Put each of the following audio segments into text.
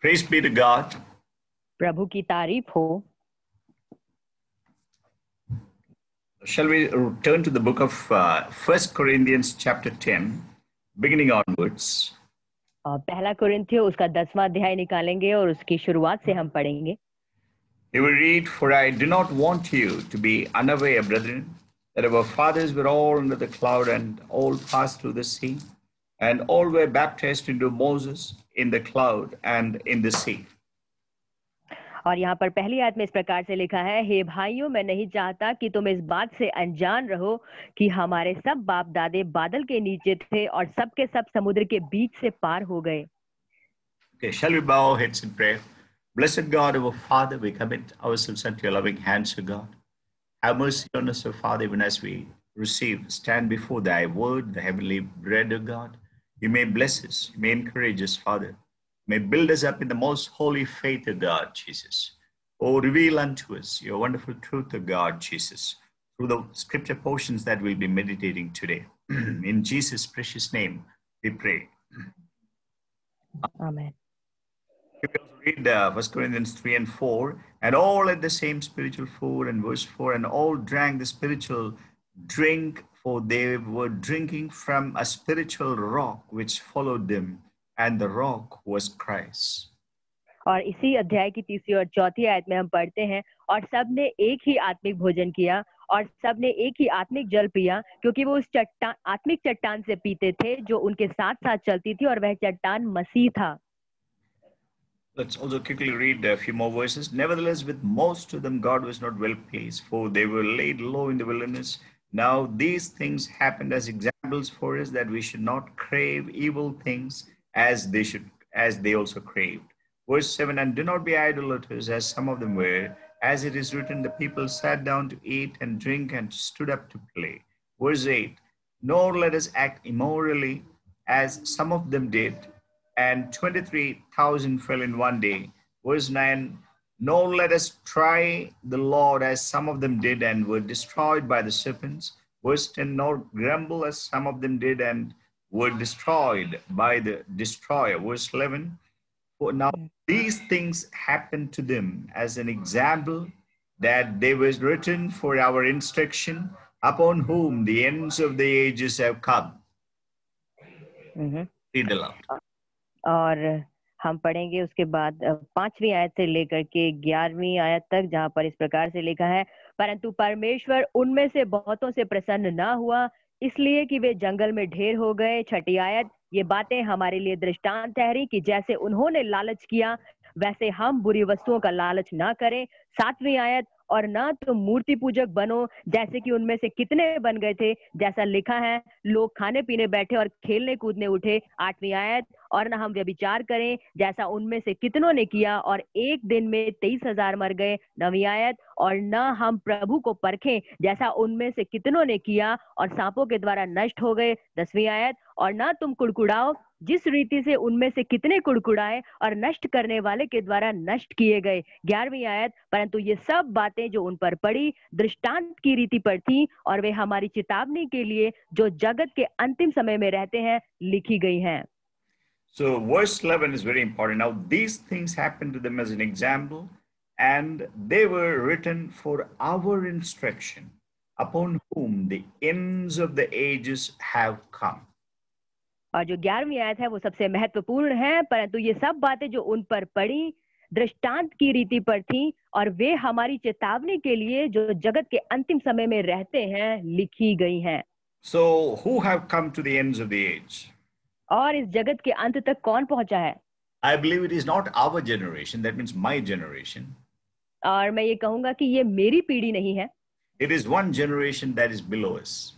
Praise be to God. प्रभु की तारीफ हो। Shall we turn to the book of 1 Corinthians chapter 10, beginning onwards. पहला कुरिन्थियों उसका 10वां अध्याय निकालेंगे और उसकी शुरुआत से हम पढ़ेंगे। You will read, "For I do not want you to be unaware, brethren, that our fathers were all under the cloud and all passed through the sea, and all were baptized into Moses in the cloud and in the sea." और यहाँ पर पहली आयत में इस प्रकार से लिखा है, हे भाइयों, मैं नहीं चाहता कि तुम इस बात से अनजान रहो कि हमारे सब बाप दादे बादल के नीचे थे और सब के सब समुद्र के बीच से पार हो गए। Okay, shall we bow our heads in prayer? Blessed God, our Father, we commit ourselves unto your loving hands, O God. Have mercy on us, O Father, even as we stand before thy word, the heavenly bread, O God. You may bless us, you may encourage us, Father. You may build us up in the most holy faith, O God, Jesus. Oh, reveal unto us your wonderful truth, O God, Jesus, through the scripture portions that we'll be meditating today. In Jesus' precious name, we pray. Amen. We also read 1 Corinthians 3 and 4, and all ate the same spiritual food, and verse 4, and all drank the spiritual drink, for they were drinking from a spiritual rock which followed them, and the rock was Christ. और इसी अध्याय की तीसरी और चौथी आयत में हम पढ़ते हैं, और सब ने एक ही आत्मिक भोजन किया और सब ने एक ही आत्मिक जल पिया, क्योंकि वो उस आत्मिक चट्टान से पीते थे जो उनके साथ साथ चलती थी, और वह चट्टान मसीह था। Let's also quickly read a few more verses. Nevertheless, with most of them, God was not well pleased, for they were laid low in the wilderness. Now, these things happened as examples for us, that we should not crave evil things as they also craved. Verse 7, and do not be idolaters, as some of them were. As it is written, the people sat down to eat and drink and stood up to play. Verse 8, nor let us act immorally, as some of them did, and 23,000 fell in one day. Verse 9, nor let us try the Lord as some of them did and were destroyed by the serpents. Verse 10, nor grumble as some of them did and were destroyed by the destroyer. Verse 11, for now these things happened to them as an example, that they were written for our instruction, upon whom the ends of the ages have come. Read aloud. और हम पढ़ेंगे उसके बाद 5वीं आयत से लेकर के 11वीं आयत तक, जहाँ पर इस प्रकार से लिखा है, परंतु परमेश्वर उनमें से बहुतों से प्रसन्न ना हुआ, इसलिए कि वे जंगल में ढेर हो गए। 6ठी आयत, ये बातें हमारे लिए दृष्टांत ठहरी कि जैसे उन्होंने लालच किया वैसे हम बुरी वस्तुओं का लालच ना करें। 7वीं आयत, और ना तुम मूर्ति पूजक बनो जैसे कि उनमें से कितने बन गए थे, जैसा लिखा है, लोग खाने पीने बैठे और खेलने कूदने उठे। 8वीं आयत, और ना हम व्यभिचार करें जैसा उनमें से कितनों ने किया और एक दिन में 23,000 मर गए। 9वीं आयत, और ना हम प्रभु को परखें जैसा उनमें से कितनों ने किया और सांपों के द्वारा नष्ट हो गए। 10वीं आयत, और ना तुम कुड़कुड़ाओ जिस रीति से उनमें से कितने कुड़कुड़ाए और नष्ट करने वाले के द्वारा नष्ट किए गए। 11वीं आयत, परंतु ये सब बातें जो उन पर पड़ी दृष्टांत की रीति पर थी, और वे हमारी चेतावनी के लिए जो जगत के अंतिम समय में रहते हैं लिखी गई हैं। So verse 11 is very important. Now these things happened to them as an example, and they were written for our instruction, upon whom the ends of the ages have come. और जो 11वीं आयत है वो सबसे महत्वपूर्ण है, परंतु ये सब बातें जो उन पर पड़ी दृष्टांत की रीति पर थी, और वे हमारी चेतावनी के लिए जो जगत के अंतिम समय में रहते हैं लिखी गई हैं। So who have come to the ends of the age? और इस जगत के अंत तक कौन पहुंचा है? I believe it is not our generation, that means my generation. और मैं ये कहूंगा कि ये मेरी पीढ़ी नहीं है, It is one generation that is below us.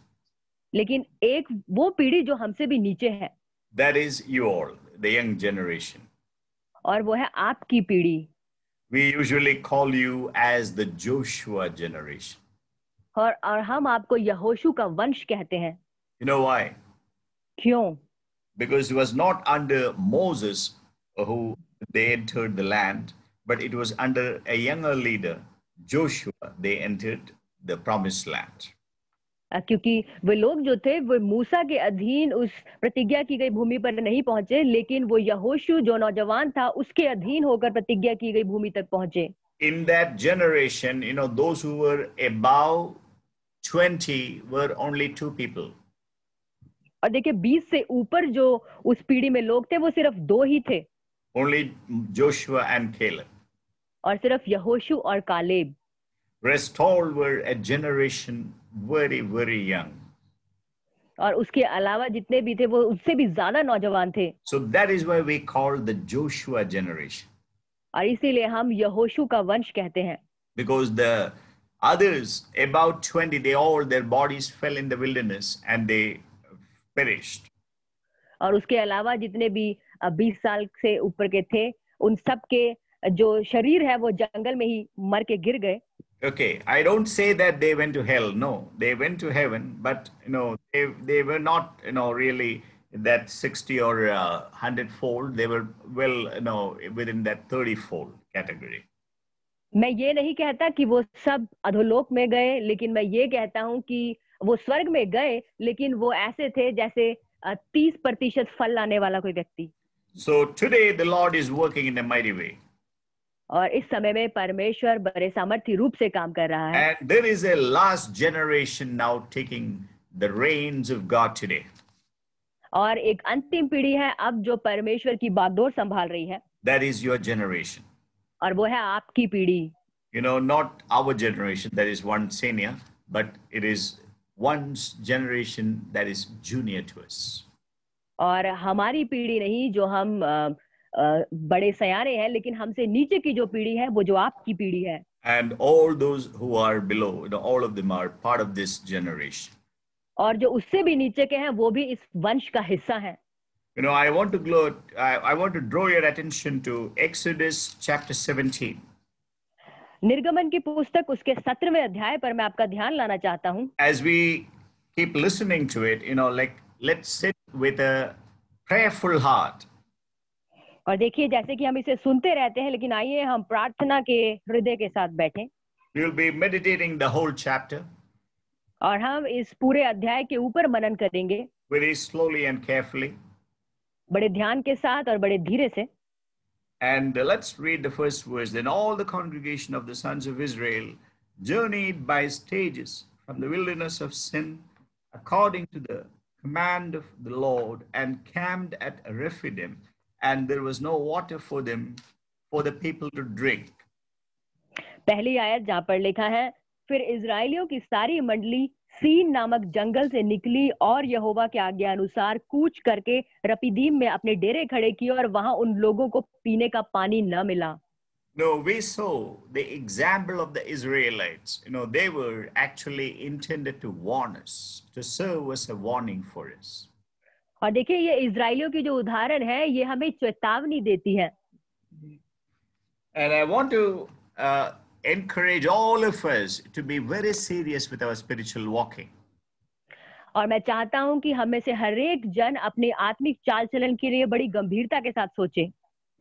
लेकिन एक वो पीढ़ी जो हमसे भी नीचे है, That is you all, the young generation. और वो है आपकी पीढ़ी। We usually call you as the Joshua generation. और हम आपको यहोशू का वंश कहते हैं। You know why? क्यों? Because it was not under Moses who they entered the land, but it was under a younger leader, Joshua, they entered the promised land. क्योंकि वे लोग जो थे वो मूसा के अधीन उस प्रतिज्ञा की गई भूमि पर नहीं पहुंचे, लेकिन वो यहोशू जो नौजवान था उसके अधीन होकर प्रतिज्ञा की गई भूमि तक पहुंचे। In that generation, those who were above 20 were only two people. और देखिए 20 से ऊपर जो उस पीढ़ी में लोग थे वो सिर्फ दो ही थे, Only Joshua and Caleb. और सिर्फ यहोशू और Caleb. Rest all were a generation very, very young. और उसके अलावा जितने भी थे वो उससे भी ज्यादा नौजवान थे। So that is why we call the Joshua generation. और इसीलिए हम यहोशू का वंश कहते हैं। Because the others about 20, their bodies fell in the wilderness and they perished. और उसके अलावा जितने भी 20 साल से ऊपर के थे उन सब के जो शरीर है वो जंगल में ही मर के गिर गए। Okay, I don't say that they went to hell. No, they went to heaven, but they were not really that 60 or 100-fold. They were within that 30-fold category. मैं ये नहीं कहता कि वो सब अधोलोक में गए, लेकिन मैं ये कहता हूँ कि वो स्वर्ग में गए, लेकिन वो ऐसे थे जैसे 30% फल लाने वाला कोई व्यक्ति। So today the Lord is working in a mighty way. और इस समय में परमेश्वर बड़े सामर्थ्य रूप से काम कर रहा है। And there is a last generation now taking the reins of God today. और एक अंतिम पीढ़ी है अब जो परमेश्वर की बागडोर संभाल रही है। That is your generation. और वो है आपकी पीढ़ी। Not our generation that is one senior, but it is one's generation that is junior to us. और हमारी पीढ़ी नहीं जो हम बड़े सयाने हैं, लेकिन हमसे नीचे की जो पीढ़ी है वो जो आपकी पीढ़ी है। And all those who are below, all of them are part of this generation. और जो उससे भी नीचे के हैं वो भी इस वंश का हिस्सा हैं। I want to draw your attention to Exodus chapter 17. निर्गमन की पुस्तक उसके 17वें अध्याय पर मैं आपका ध्यान लाना चाहता हूँ। As we keep listening to it, let's sit with a prayerful heart. और देखिए जैसे कि हम इसे सुनते रहते हैं, लेकिन आइए हम प्रार्थना के हृदय के साथ बैठें। We will be meditating the whole chapter. और हम इस पूरे अध्याय के ऊपर मनन करेंगे। Very slowly and carefully. बड़े ध्यान के साथ और बड़े धीरे से। And let's read the first verse. Then all the congregation of the sons of Israel journeyed by stages from the wilderness of Sin according to the command of the Lord and camped at Rephidim. And there was no water for the people to drink. पहली आयत जहाँ पर लिखा है, फिर इजराइलियों की सारी मंडली सीन नामक जंगल से निकली और यहोवा के आज्ञा अनुसार कूच करके रपीदीम में अपने डेरे खड़े किए और वहां उन लोगों को पीने का पानी न मिला। No, we saw the example of the Israelites. They were actually intended to warn us, to serve as a warning for us. और देखिए ये इजराइलियों की जो उदाहरण है ये हमें चेतावनी देती है। And I want to encourage all of us to be very serious with our spiritual walking. और मैं चाहता हूं कि हम में से हर एक जन अपने आत्मिक चाल चलन के लिए बड़ी गंभीरता के साथ सोचे।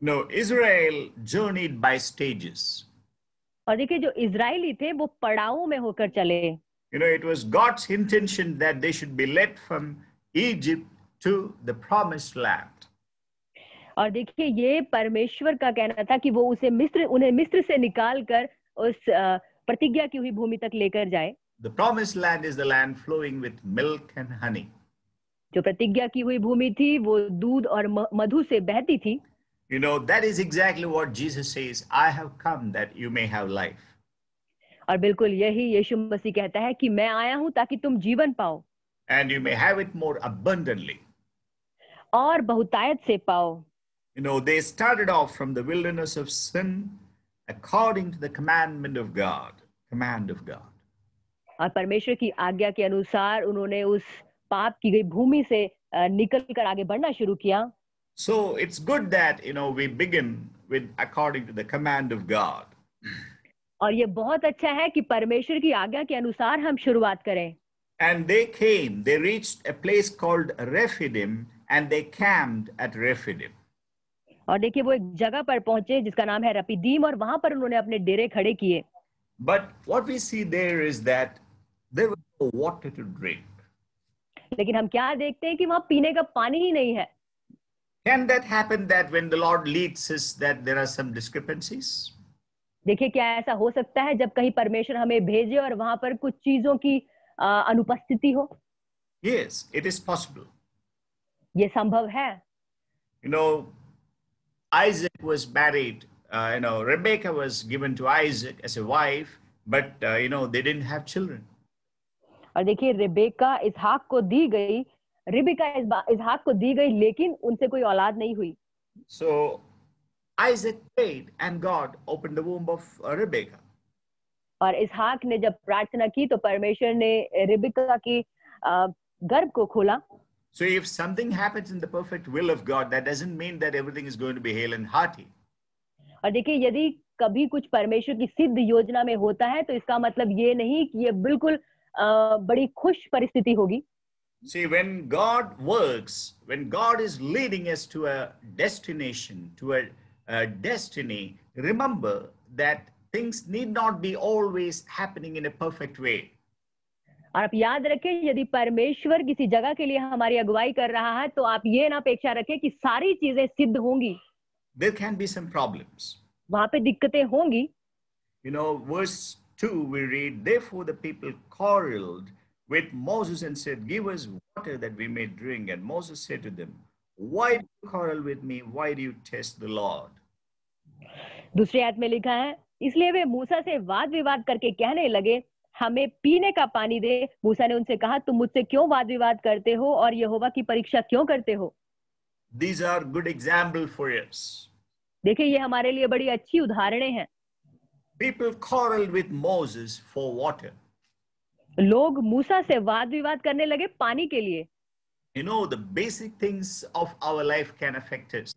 No, Israel journeyed by stages. और देखिए जो इजरायली थे वो पड़ावों में होकर चले। It was God's intention that they should be led from Egypt to the promised land. और देखिए ये परमेश्वर का कहना था कि वो उन्हें मिस्र से निकालकर उस प्रतिज्ञा की हुई भूमि तक लेकर जाए। The promised land is the land flowing with milk and honey. जो प्रतिज्ञा की हुई भूमि थी वो दूध और मधु से बहती थी। That is exactly what Jesus says, I have come that you may have life. और बिल्कुल यही यीशु मसीह कहता है कि मैं आया हूं ताकि तुम जीवन पाओ। And you may have it more abundantly. और बहुतायत से पाओ। They started off from the wilderness of sin according to the command of God. और परमेश्वर की आज्ञा के अनुसार उन्होंने उस पाप की गई भूमि से निकलकर आगे बढ़ना शुरू किया। So it's good that we begin with according to the command of God. और ये बहुत अच्छा है कि परमेश्वर की आज्ञा के अनुसार हम शुरुआत करें। And they reached a place called Rephidim and they camped at Rephidim. और देखिए वो एक जगह पर पहुंचे जिसका नाम है रपीदीम और वहां पर उन्होंने अपने डेरे खड़े किए। But what we see there is that there was water to drink. लेकिन हम क्या देखते हैं कि वहां पीने का पानी ही नहीं है। Can that happen that when the Lord leads us that there are some discrepancies? देखिए, क्या ऐसा हो सकता है जब कहीं परमेश्वर हमें भेजे और वहां पर कुछ चीजों की अनुपस्थिति हो? Yes, it is possible. ये संभव है। You know, Isaac was married. Rebecca was given to Isaac as a wife, but they didn't have children. और देखिए, रिबेका इसहाक को दी गई, रिबिका इसहाक को दी गई, लेकिन उनसे कोई औलाद नहीं हुई। So Isaac prayed, and God opened the womb of Rebecca. और इसहाक ने जब प्रार्थना की तो परमेश्वर ने रिबिका की गर्भ को खोला। So if something happens in the perfect will of God, that doesn't mean that everything is going to be hale and hearty. और देखिए, यदि कभी कुछ परमेश्वर की सिद्ध योजना में होता है तो इसका मतलब ये नहीं कि ये बिल्कुल बड़ी खुश परिस्थिति होगी। See, when God works, when God is leading us to a destination, to a destiny, remember that things need not be always happening in a perfect way. और आप याद रखें, यदि परमेश्वर किसी जगह के लिए हमारी अगुवाई कर रहा है तो आप ये ना अपेक्षा रखें कि सारी चीजें सिद्ध होंगी। There can be some problems. वहां पे दिक्कतें होंगी। Verse 2 we read, therefore the people quarreled with Moses and said, give us water that we may drink. And Moses said to them, why do you quarrel with me? Why do you test the Lord? दूसरी आयत में लिखा है, इसलिए वे मूसा से वाद विवाद करके कहने लगे, हमें पीने का पानी दे। मूसा ने उनसे कहा, तुम मुझसे क्यों वाद विवाद करते हो और यहोवा की परीक्षा क्यों करते हो? These are good example for us. देखिए, ये हमारे लिए बड़ी अच्छी उदाहरणें हैं। People quarreled with Moses for water. लोग मूसा से वाद विवाद करने लगे पानी के लिए। The basic things of our life can affect us.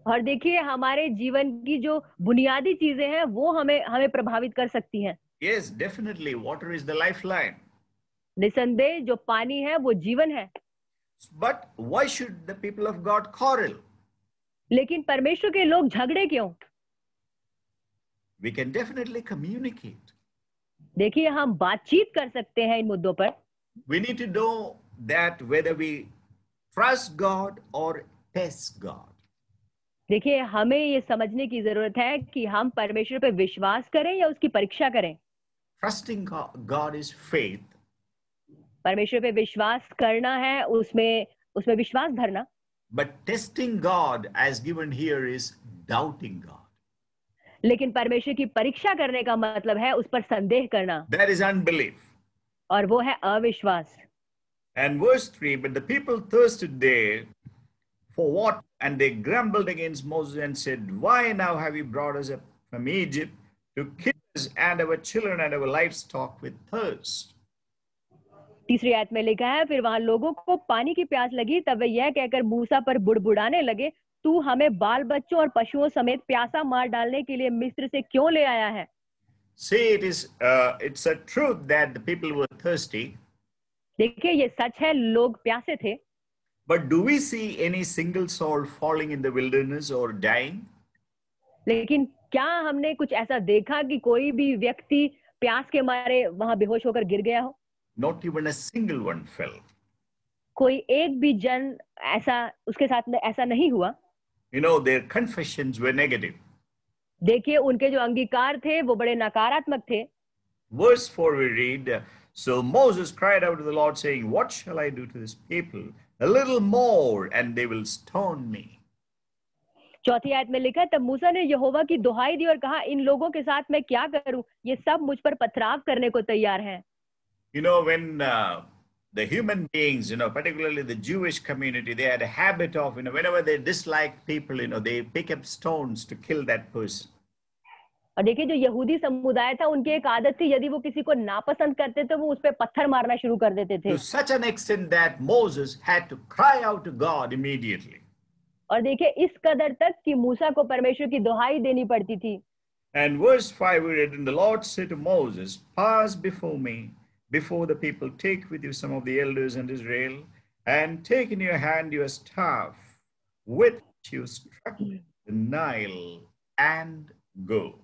और देखिए, हमारे जीवन की जो बुनियादी चीजें हैं वो हमें प्रभावित कर सकती हैं। Yes, definitely. Water is the lifeline. निसंदेह जो पानी है वो जीवन है। But why should the people of God quarrel? लेकिन परमेश्वर के लोग झगड़े क्यों? We can definitely communicate. देखिए, हम बातचीत कर सकते हैं इन मुद्दों पर। We need to know that whether we trust God or test God. देखिए, हमें ये समझने की जरूरत है कि हम परमेश्वर पे विश्वास करें या उसकी परीक्षा करें। Trusting God is faith. परमेश्वर पे विश्वास करना है, उसमें विश्वास धरना। But testing God, as given here, is doubting God. लेकिन परमेश्वर की परीक्षा करने का मतलब है उस पर संदेह करना। That is unbelief. और वो है अविश्वास। And verse 3, but the people thirsted there for water, and they grumbled against Moses and said, why now have you brought us up from Egypt to kill us and our children and our livestock with thirst? तीसरी आयत में लिखा है, फिर वहां लोगों को पानी की प्यास लगी, तब वे यह कहकर मूसा पर बुड़बुड़ाने लगे, तू हमें बाल बच्चों और पशुओं समेत प्यासा मार डालने के लिए मिस्र से क्यों ले आया है? See, it's a truth that the people were thirsty. देखिए, ये सच है, लोग प्यासे थे। But do we see any single soul falling in the wilderness or dying? लेकिन क्या हमने कुछ ऐसा देखा कि कोई भी व्यक्ति प्यास के मारे वहां बेहोश होकर गिर गया हो? Not even a single one fell. कोई एक भी जन ऐसा उसके साथ ऐसा नहीं हुआ। Their confessions were negative. देखिए, उनके जो अंगीकार थे वो बड़े नकारात्मक थे। Verse 4 we read, so Moses cried out to the Lord saying, what shall I do to this people? A little more and they will stone me. चौथी आयत में लिखा, तब मूसा ने यहोवा की दुहाई दी और कहा, इन लोगों के साथ मैं क्या करूं? ये सब मुझ पर पथराव करने को तैयार हैं। When the human beings, particularly the Jewish community, they had a habit of, whenever they dislike people, they pick up stones to kill that person. और देखिए, जो यहूदी समुदाय था उनकी एक आदत थी, यदि वो किसी को नापसंद करते तो वो उस पर पत्थर मारना शुरू कर देते थे। To such an extent that Moses had to cry out to God immediately. और देखिए, इस कदर तक कि मूसा को परमेश्वर की दुहाई देनी पड़ती थी। And verse 5 we read, and the Lord said to Moses, pass before me, before the people, take with you some of the elders and Israel, and take in your hand your staff, with which you struck the Nile, and go.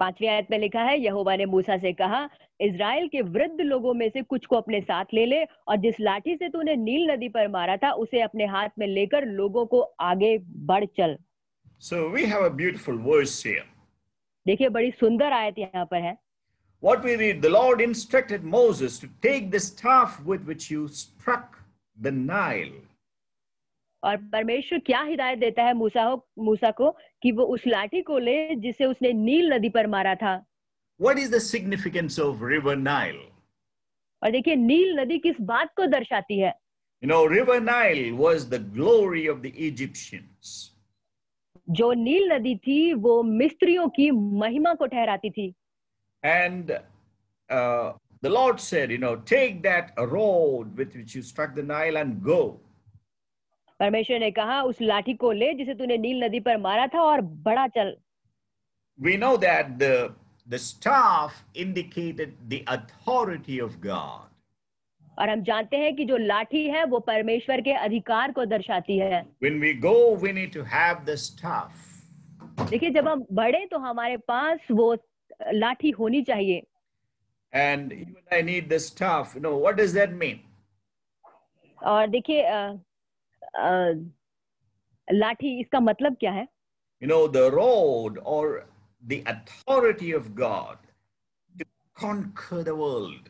5वीं आयत में लिखा है, यहोवा ने मूसा से कहा, Israel के वृद्ध लोगों में से कुछ को अपने साथ ले ले और जिस लाठी से तूने नील नदी पर मारा था उसे अपने हाथ में लेकर लोगों को आगे बढ़ चल। So we have a beautiful verse here. देखिए बड़ी सुंदर आयत यहाँ पर है। What we read, the Lord instructed Moses to take the staff with which you struck the Nile. और परमेश्वर क्या हिदायत देता है मूसा को कि वो उस लाठी को ले जिसे उसने नील नदी पर मारा था। What is the significance of River Nile? और देखिए नील नदी किस बात को दर्शाती है। You know, River Nile was the glory of the Egyptians. जो नील नदी थी वो मिस्रियों की महिमा को ठहराती थी। And the Lord said, you know, take that road with which you struck the Nile and go. परमेश्वर ने कहा उस लाठी को ले जिसे तूने नील नदी पर मारा था और बढ़ा चल। We know that the staff indicated the authority of God. और हम जानते हैं कि जो लाठी है वो परमेश्वर के अधिकार को दर्शाती है। When we go, we need to have the staff. देखिए जब हम बढ़े तो हमारे पास वो लाठी होनी चाहिए। And you and I need the staff. You know, what does that mean? और देखिए लाठी इसका मतलब क्या है? You know, the road or the authority of God to conquer the world.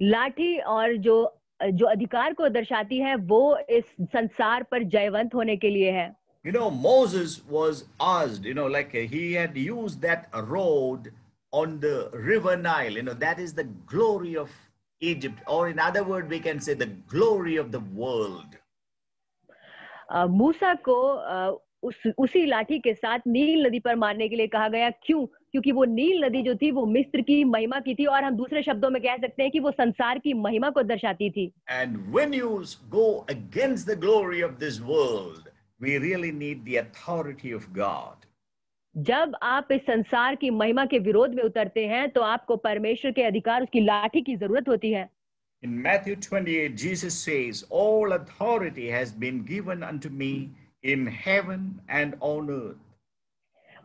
लाठी और जो अधिकार को दर्शाती है वो इस संसार पर जयवंत होने के लिए है। You know, Moses was asked, you know, like he had used that road on the river Nile. You know, that is the glory of Egypt, or in other words, we can say the glory of the world. मूसा को उसी लाठी के साथ नील नदी पर मारने के लिए कहा गया। क्यों? क्योंकि वो नील नदी जो थी वो मिस्र की महिमा की थी, और हम दूसरे शब्दों में कह सकते हैं कि वो संसार की महिमा को दर्शाती थी। And when you go against the glory of this world, we really need the authority of God. जब आप इस संसार की महिमा के विरोध में उतरते हैं तो आपको परमेश्वर के अधिकार, उसकी लाठी की जरूरत होती है। In Matthew 28, Jesus says, all authority has been given unto me in heaven and on earth.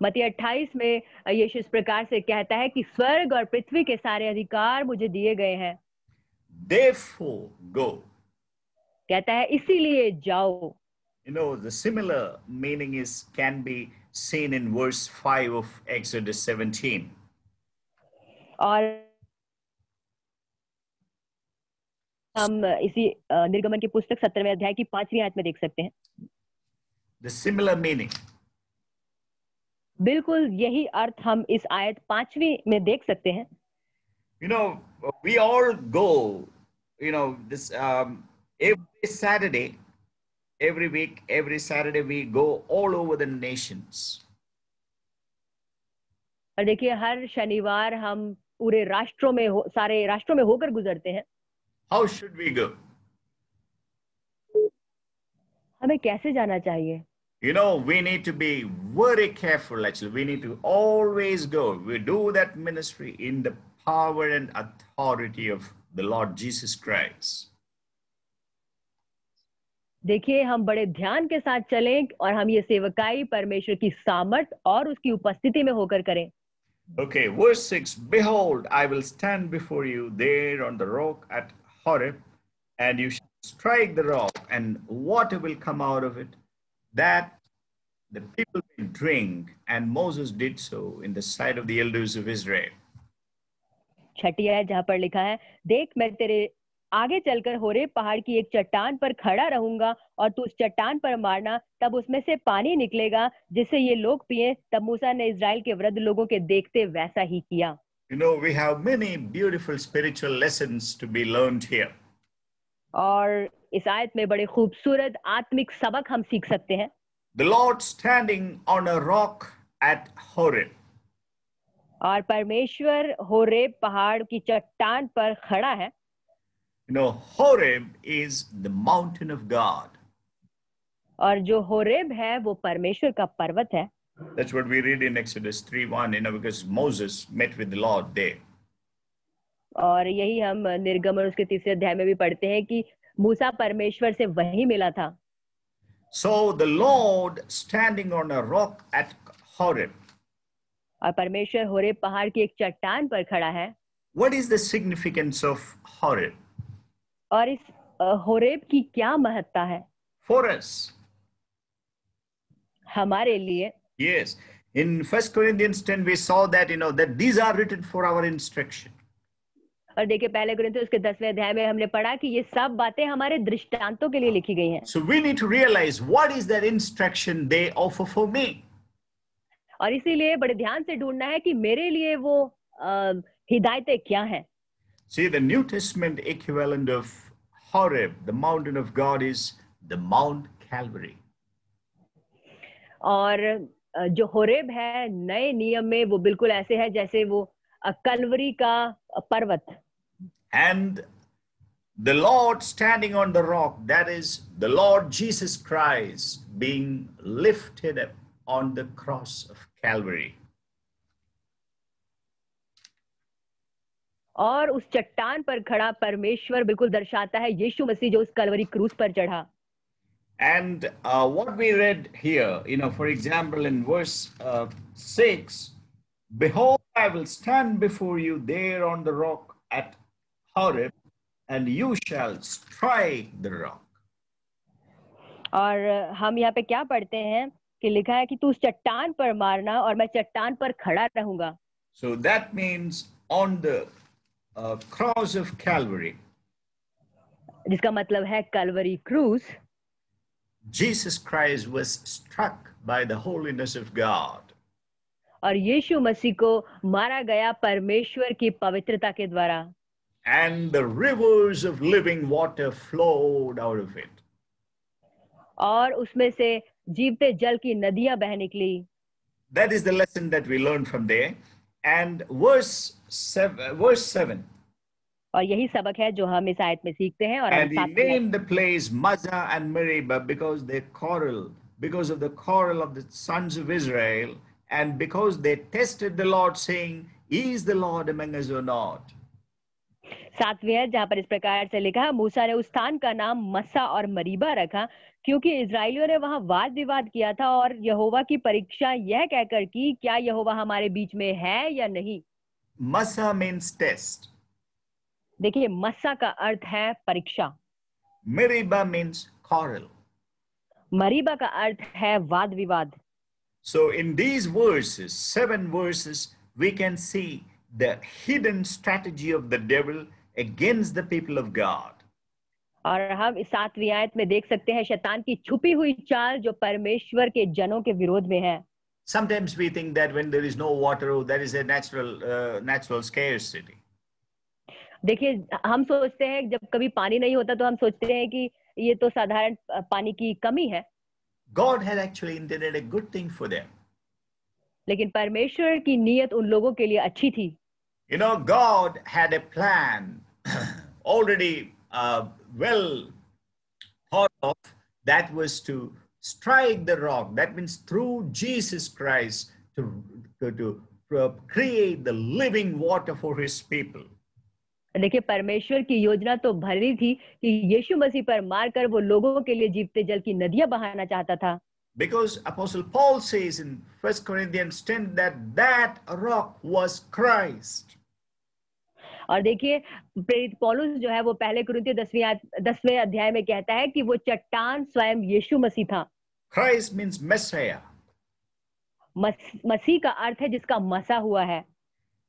मत्ती 28 में यीशु इस प्रकार से कहता है कि स्वर्ग और पृथ्वी के सारे अधिकार मुझे दिए गए हैं। Therefore, go. कहता है इसीलिए जाओ। You know, the similar meaning can be seen in verse 5 of Exodus 17. और हम इसी निर्गमन की पुस्तक 17वें अध्याय की 5वीं आयत में देख सकते हैं। The similar meaning. बिल्कुल यही अर्थ हम इस आयत 5वीं में देख सकते हैं। You know, we all go, you know, this every Saturday, every week, every Saturday we go all over the nations. और देखिए हर शनिवार हम पूरे राष्ट्रों में सारे राष्ट्रों में होकर गुजरते हैं। How should we go? हमें कैसे जाना चाहिए? You know, we need to be very careful actually. We need to always go. We do that ministry in the power and authority of the Lord Jesus Christ. देखिए हम बड़े ध्यान के साथ चलें और हम ये सेवकाई परमेश्वर की सामर्थ और उसकी उपस्थिति में होकर करें। Okay, verse 6, behold, I will stand before you there on the rock at Horeb, and you shall strike the rock, and water will come out of it, that the people may drink. And Moses did so in the sight of the elders of Israel. 6ठी आयत जहां पर लिखा है, देख मैं तेरे आगे चलकर होरेब पहाड़ की एक चट्टान पर खड़ा रहूंगा और तू उस चट्टान पर मारना, तब उसमें से पानी निकलेगा जिससे ये लोग पिए। तब मूसा ने इजराइल के वृद्ध लोगों के देखते वैसा ही किया। You know, we have many beautiful spiritual lessons to be learned here. और इस आयत में बड़े खूबसूरत आत्मिक सबक हम सीख सकते हैं। The Lord standing on a rock at Horeb. और परमेश्वर होरेब पहाड़ की चट्टान पर खड़ा है। You know, Horeb is the mountain of God. और जो होरेब है वो परमेश्वर का पर्वत है। That's what we read in Exodus 3:1, you know, because Moses met with the Lord there. और यही हम निर्गमन उसके 3रे अध्याय में भी पढ़ते हैं कि मूसा परमेश्वर से वहीं मिला था। So the Lord standing on a rock at Horeb. और परमेश्वर होरेब पहाड़ की एक चट्टान पर खड़ा है। What is the significance of Horeb और इस होरेब की क्या महत्ता है for us? हमारे लिए? Yes. In 1 Corinthians 10, we saw that, that these are written for our instruction. और देखिए पहले कुरिन्थियों उसके 10वें अध्याय में हमने पढ़ा कि ये सब बातें हमारे दृष्टांतों के लिए लिखी गई हैं। So we need to realize what is that instruction they offer for me. और इसीलिए बड़े ध्यान से ढूंढना है कि मेरे लिए वो हिदायतें क्या हैं। See, the New Testament equivalent of Horeb, the mountain of God, is the Mount Calvary. और जो होरेब है नए नियम में वो बिल्कुल ऐसे है जैसे वो कलवरी का पर्वत। And the Lord standing on the rock, that is the Lord Jesus Christ being lifted up on the cross of Calvary. और उस चट्टान पर खड़ा परमेश्वर बिल्कुल दर्शाता है यीशु मसीह जो उस कलवरी क्रूस पर चढ़ा। And what we read here, for example, in verse 6, behold, I will stand before you there on the rock at Horeb, and you shall strike the rock. और हम यहाँ पे क्या पढ़ते हैं कि लिखा है कि तू उस चट्टान पर मारना और मैं चट्टान पर खड़ा रहूंगा। So that means on the cross of Calvary, जिसका मतलब है कलवरी क्रूस, Jesus Christ was struck by the holiness of God. और यीशु मसीह को मारा गया परमेश्वर की पवित्रता के द्वारा। And the rivers of living water flowed out of it. और उसमें से जीवते जल की नदियां बह निकली। That is the lesson that we learned from there. And verse 7. और यही सबक है जो हम इस आयत में सीखते हैं। और And he named the place Mazzah and Meribah because of the quarrel of the sons of Israel, and because they tested the Lord, saying, is the Lord among us or not? 7वीं है जहां पर इस प्रकार से लिखा है, मूसा ने उस स्थान का नाम मस्सा और मरीबा रखा क्योंकि इजराइलियों ने वहां वाद विवाद किया था और यहोवा की परीक्षा यह कहकर कि क्या यहोवा हमारे बीच में है या नहीं। Massah means test. देखिए मस्सा का अर्थ है परीक्षा। Meribah means quarrel. मरीबा का अर्थ है वाद विवाद। So in these verses, 7 verses, we can see the hidden strategy of the devil against the people of God. और हम इस 7वीं आयत में देख सकते हैं शैतान की छुपी हुई चाल जो परमेश्वर के जनों के विरोध में है। Sometimes we think that when there is no water, there is a natural scarcity. देखिए हम सोचते हैं जब कभी पानी नहीं होता तो हम सोचते हैं कि ये तो साधारण पानी की कमी है। God had actually intended a good thing for them. लेकिन परमेश्वर की नीयत उन लोगों के लिए अच्छी थी। God had a plan already well thought of, that was to strike the rock. That means through Jesus Christ to create the living water for his people. देखिए परमेश्वर की योजना तो भली थी कि यीशु मसीह पर मारकर वो लोगों के लिए जीवते जल की नदियां बहाना चाहता था। Because Apostle Paul says in 1 Corinthians 10 that rock was Christ. और देखिए प्रेरित पौलुस जो है वो पहले कुरिन्थियों 10वें अध्याय में कहता है कि वो चट्टान स्वयं यीशु मसीह था। Christ means Messiah. मसीह का अर्थ है जिसका मसा हुआ है।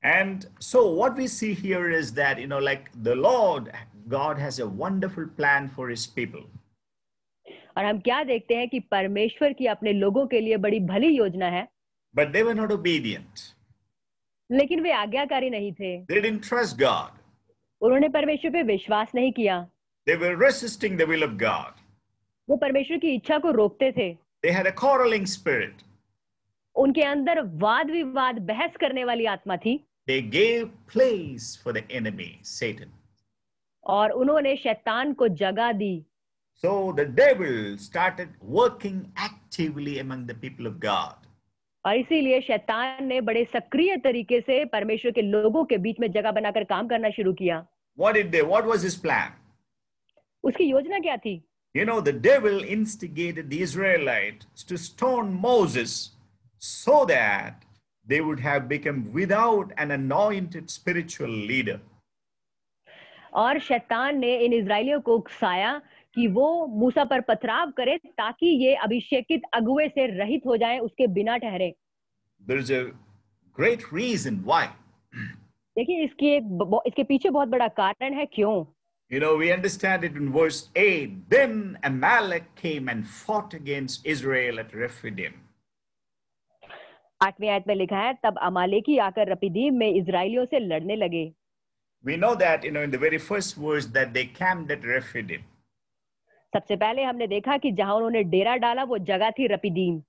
And so what we see here is that, like the Lord God has a wonderful plan for his people. और हम क्या देखते हैं कि परमेश्वर की अपने लोगों के लिए बड़ी भली योजना है। But they were not obedient. लेकिन वे आज्ञाकारी नहीं थे। They didn't trust God. उन्होंने परमेश्वर पे विश्वास नहीं किया। They were resisting the will of God. वो परमेश्वर की इच्छा को रोकते थे। They had a quarreling spirit. उनके अंदर वाद विवाद बहस करने वाली आत्मा थी। They gave place for the enemy, Satan. और उन्होंने शैतान को जगह दी। So the devil started working actively among the people of God. और इसीलिए शैतान ने बड़े सक्रिय तरीके से परमेश्वर के लोगों के बीच में जगह बनाकर काम करना शुरू किया। What was his plan? उसकी योजना क्या थी? The devil instigated the Israelites to stone Moses so that they would have become without an anointed spiritual leader. और शैतान ने इन इजरायलियों को उकसाया कि वो मूसा पर पथराव करे ताकि ये अभिषेकित अगुवे से रहित हो जाएं उसके बिना ठहरे। There is a great reason why. देखिए इसके पीछे बहुत बड़ा कारण है क्यों। You know, we understand it in verse 8. Then Amalek came and fought against Israel at Rephidim. 8वीं आयत में लिखा है, तब अमालेकी आकर रपीदीम में इजराइलियों से लड़ने लगे। We know that, you know, in the very first verse that they camped at Rephidim. सबसे पहले हमने देखा कि जहां उन्होंने डेरा डाला वो जगह थी Rephidim.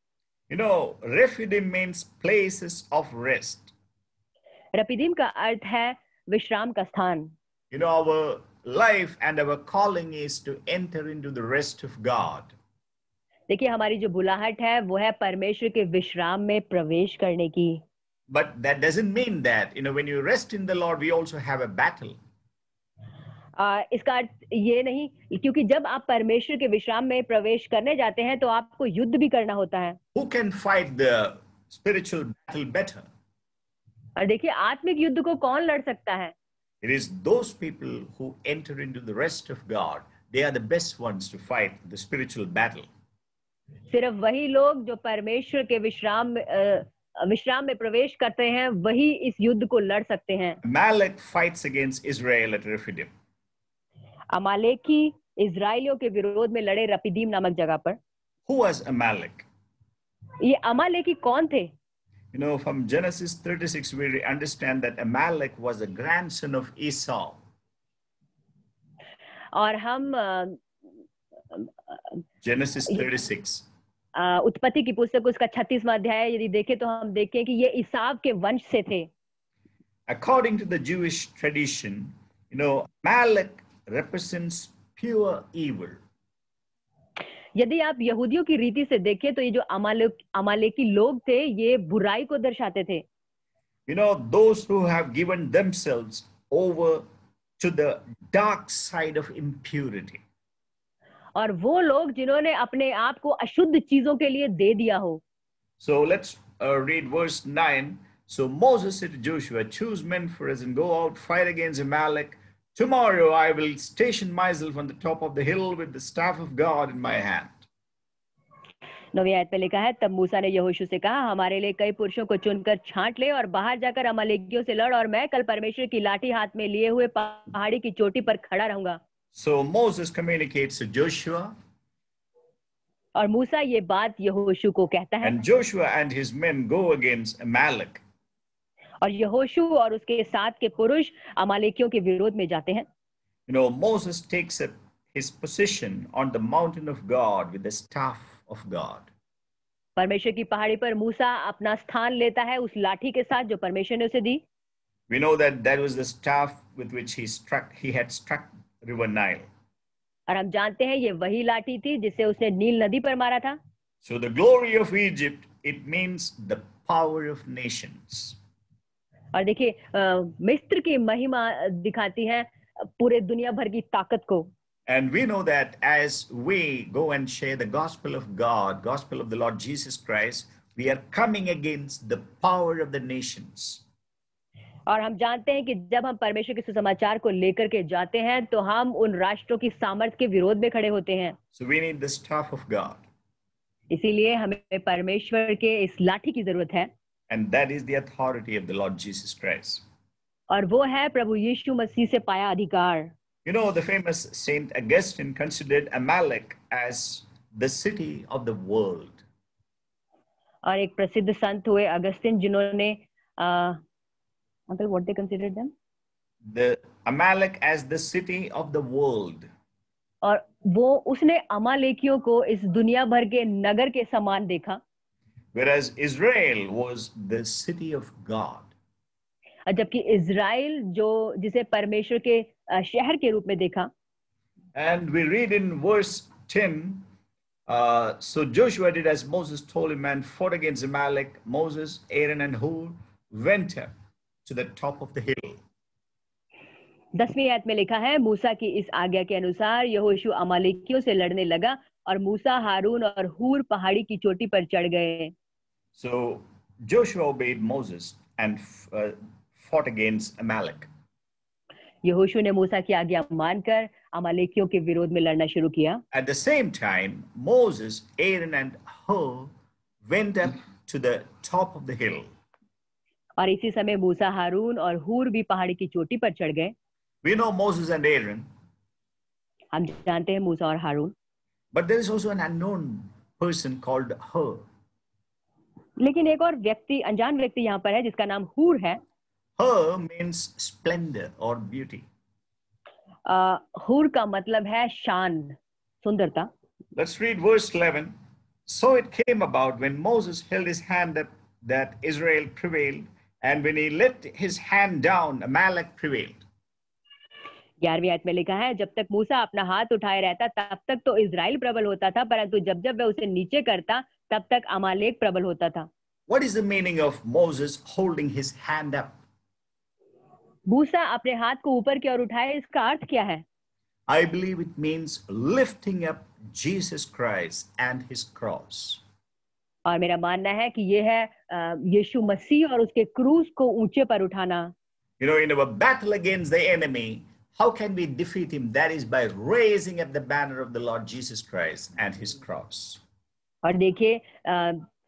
You know, Rephidim means places of rest. Rephidim का अर्थ है विश्राम का स्थान। You know, our life and our calling is to enter into the rest of God. देखिए हमारी जो बुलाहट है वो है परमेश्वर के विश्राम में प्रवेश करने की। But that doesn't mean that, you know, when you rest in the Lord, we also have a battle. इसका अर्थ ये नहीं, क्योंकि जब आप परमेश्वर के विश्राम में प्रवेश करने जाते हैं तो आपको युद्ध भी करना होता है। Who can fight the spiritual battle better? और देखिए आत्मिक युद्ध को कौन लड़ सकता है? It is those people who enter into the rest of God. They are the best ones to fight the spiritual battle. सिर्फ वही लोग जो परमेश्वर के विश्राम में प्रवेश करते हैं वही इस युद्ध को लड़ सकते हैं। Amalek fights against Israel at Rephidim. अमालेकी इजराइलियों के विरोध में लड़े रपीदीम नामक जगह पर। Who was Amalek? ये अमालेकी कौन थे? You know, from Genesis 36, we understand that Amalek was a grandson of Esau. और हम Genesis 36. उत्पत्ति की पुस्तक उसका 36वां अध्याय यदि देखें तो हम देखें कि ये ईसाव के वंश से थे। According to the Jewish tradition, you know, Amalek represents pure evil. यदि आप यहूदियों की रीति से देखें तो ये जो अमालेकी लोग थे ये बुराई को दर्शाते थे। You know, those who have given themselves over to the dark side of impurity. और वो लोग जिन्होंने अपने आप को अशुद्ध चीजों के लिए दे दिया हो। So let's read verse 9. So Moses said to Joshua, choose men for us and go out, fight against Amalek. Tomorrow I will station myself on the top of the hill with the staff of God in my hand. 9वीं आयत पे लिखा है, तब मूसा ने यहोशू से कहा, हमारे लिए कई पुरुषों को चुनकर छांट ले और बाहर जाकर अमालेकियों से लड़, और मैं कल परमेश्वर की लाठी हाथ में लिए हुए पहाड़ी की चोटी पर खड़ा रहूंगा। So Moses communicates to Joshua. और मूसा ये बात यहोशू को कहता है। And Joshua and his men go against Amalek. और यहोशू और उसके साथ के पुरुष अमालेकियों के विरोध में जाते हैं। You know, Moses takes up his position on the mountain of God with the staff of God. परमेश्वर की पहाड़ी पर मूसा अपना स्थान लेता है उस लाठी के साथ जो परमेश्वर ने उसे दी। We know that that was the staff with which he had struck River Nile. और हम जानते हैं ये वही लाठी थी जिससे उसने नील नदी पर मारा था। So the glory of Egypt, it means the power of nations. और देखिए मिस्र की महिमा दिखाती है पूरे दुनिया भर की ताकत को। And we know that as we go and share the gospel of God, gospel of the Lord Jesus Christ, we are coming against the power of the nations. और हम जानते हैं कि जब हम परमेश्वर के सुसमाचार को लेकर के जाते हैं तो हम उन राष्ट्रों की सामर्थ के विरोध में खड़े होते हैं। So we need the staff of God. इसीलिए हमें परमेश्वर के इस लाठी की जरूरत है। And that is the authority of the Lord Jesus Christ. और वो है प्रभु यीशु मसीह से पाया अधिकार। You know, the famous Saint Augustine considered Amalek as the city of the world. और एक प्रसिद्ध संत हुए अगस्तिन जिन्होंने uncle what they considered them? The Amalek as the city of the world. और वो उसने अमालेकियों को इस दुनिया भर के नगर के समान देखा। Whereas Israel was the city of God. जबकि इज़राइल जो जिसे परमेश्वर के शहर के रूप में देखा। And we read in verse 10, so Joshua did as Moses told him and fought against Amalek. Moses, Aaron and Hur went up to the top of the hill. 10वीं आयत में लिखा है, मूसा की इस आज्ञा के अनुसार यहोशू अमालेकियों से लड़ने लगा और मूसा, हारून और हूर पहाड़ी की चोटी पर चढ़ गए। So Joshua obeyed Moses and fought against Amalek. यहोशू ने मूसा की आज्ञा मानकर अमालेकियों के विरोध में लड़ना शुरू किया। At the same time, Moses, Aaron, and Hur went up to the top of the hill. और इसी समय मूसा, हारून और हूर भी पहाड़ी की चोटी पर चढ़ गए। We know Moses and Aaron, हम जानते हैं मूसा और हारून, but there is also an unknown person called Hur. लेकिन एक और व्यक्ति, अनजान व्यक्ति यहाँ पर है जिसका नाम हूर है। Hur means splendor or beauty. हूर का मतलब है शान, सुंदरता। Let's read verse 11. So it came about when Moses held his hand up that Israel prevailed, and when he let his hand down, Amalek prevailed. 11वीं आयत में लिखा है, जब तक मूसा अपना हाथ उठाए रहता तब तक तो इजराइल प्रबल होता था, परंतु जब जब वह उसे नीचे करता तब तक अमालेक प्रबल होता था। What is the meaning of Moses holding his hand up? मूसा अपने हाथ को ऊपर की ओर उठाए, इसका अर्थ क्या है? I believe it means lifting up Jesus Christ and his cross. और मेरा मानना है कि यह है यीशु मसीह और उसके क्रूस को ऊंचे पर उठाना। You know, in our battle against the enemy, how can we defeat him? That is by raising up the banner of the Lord Jesus Christ and his cross. और देखिए,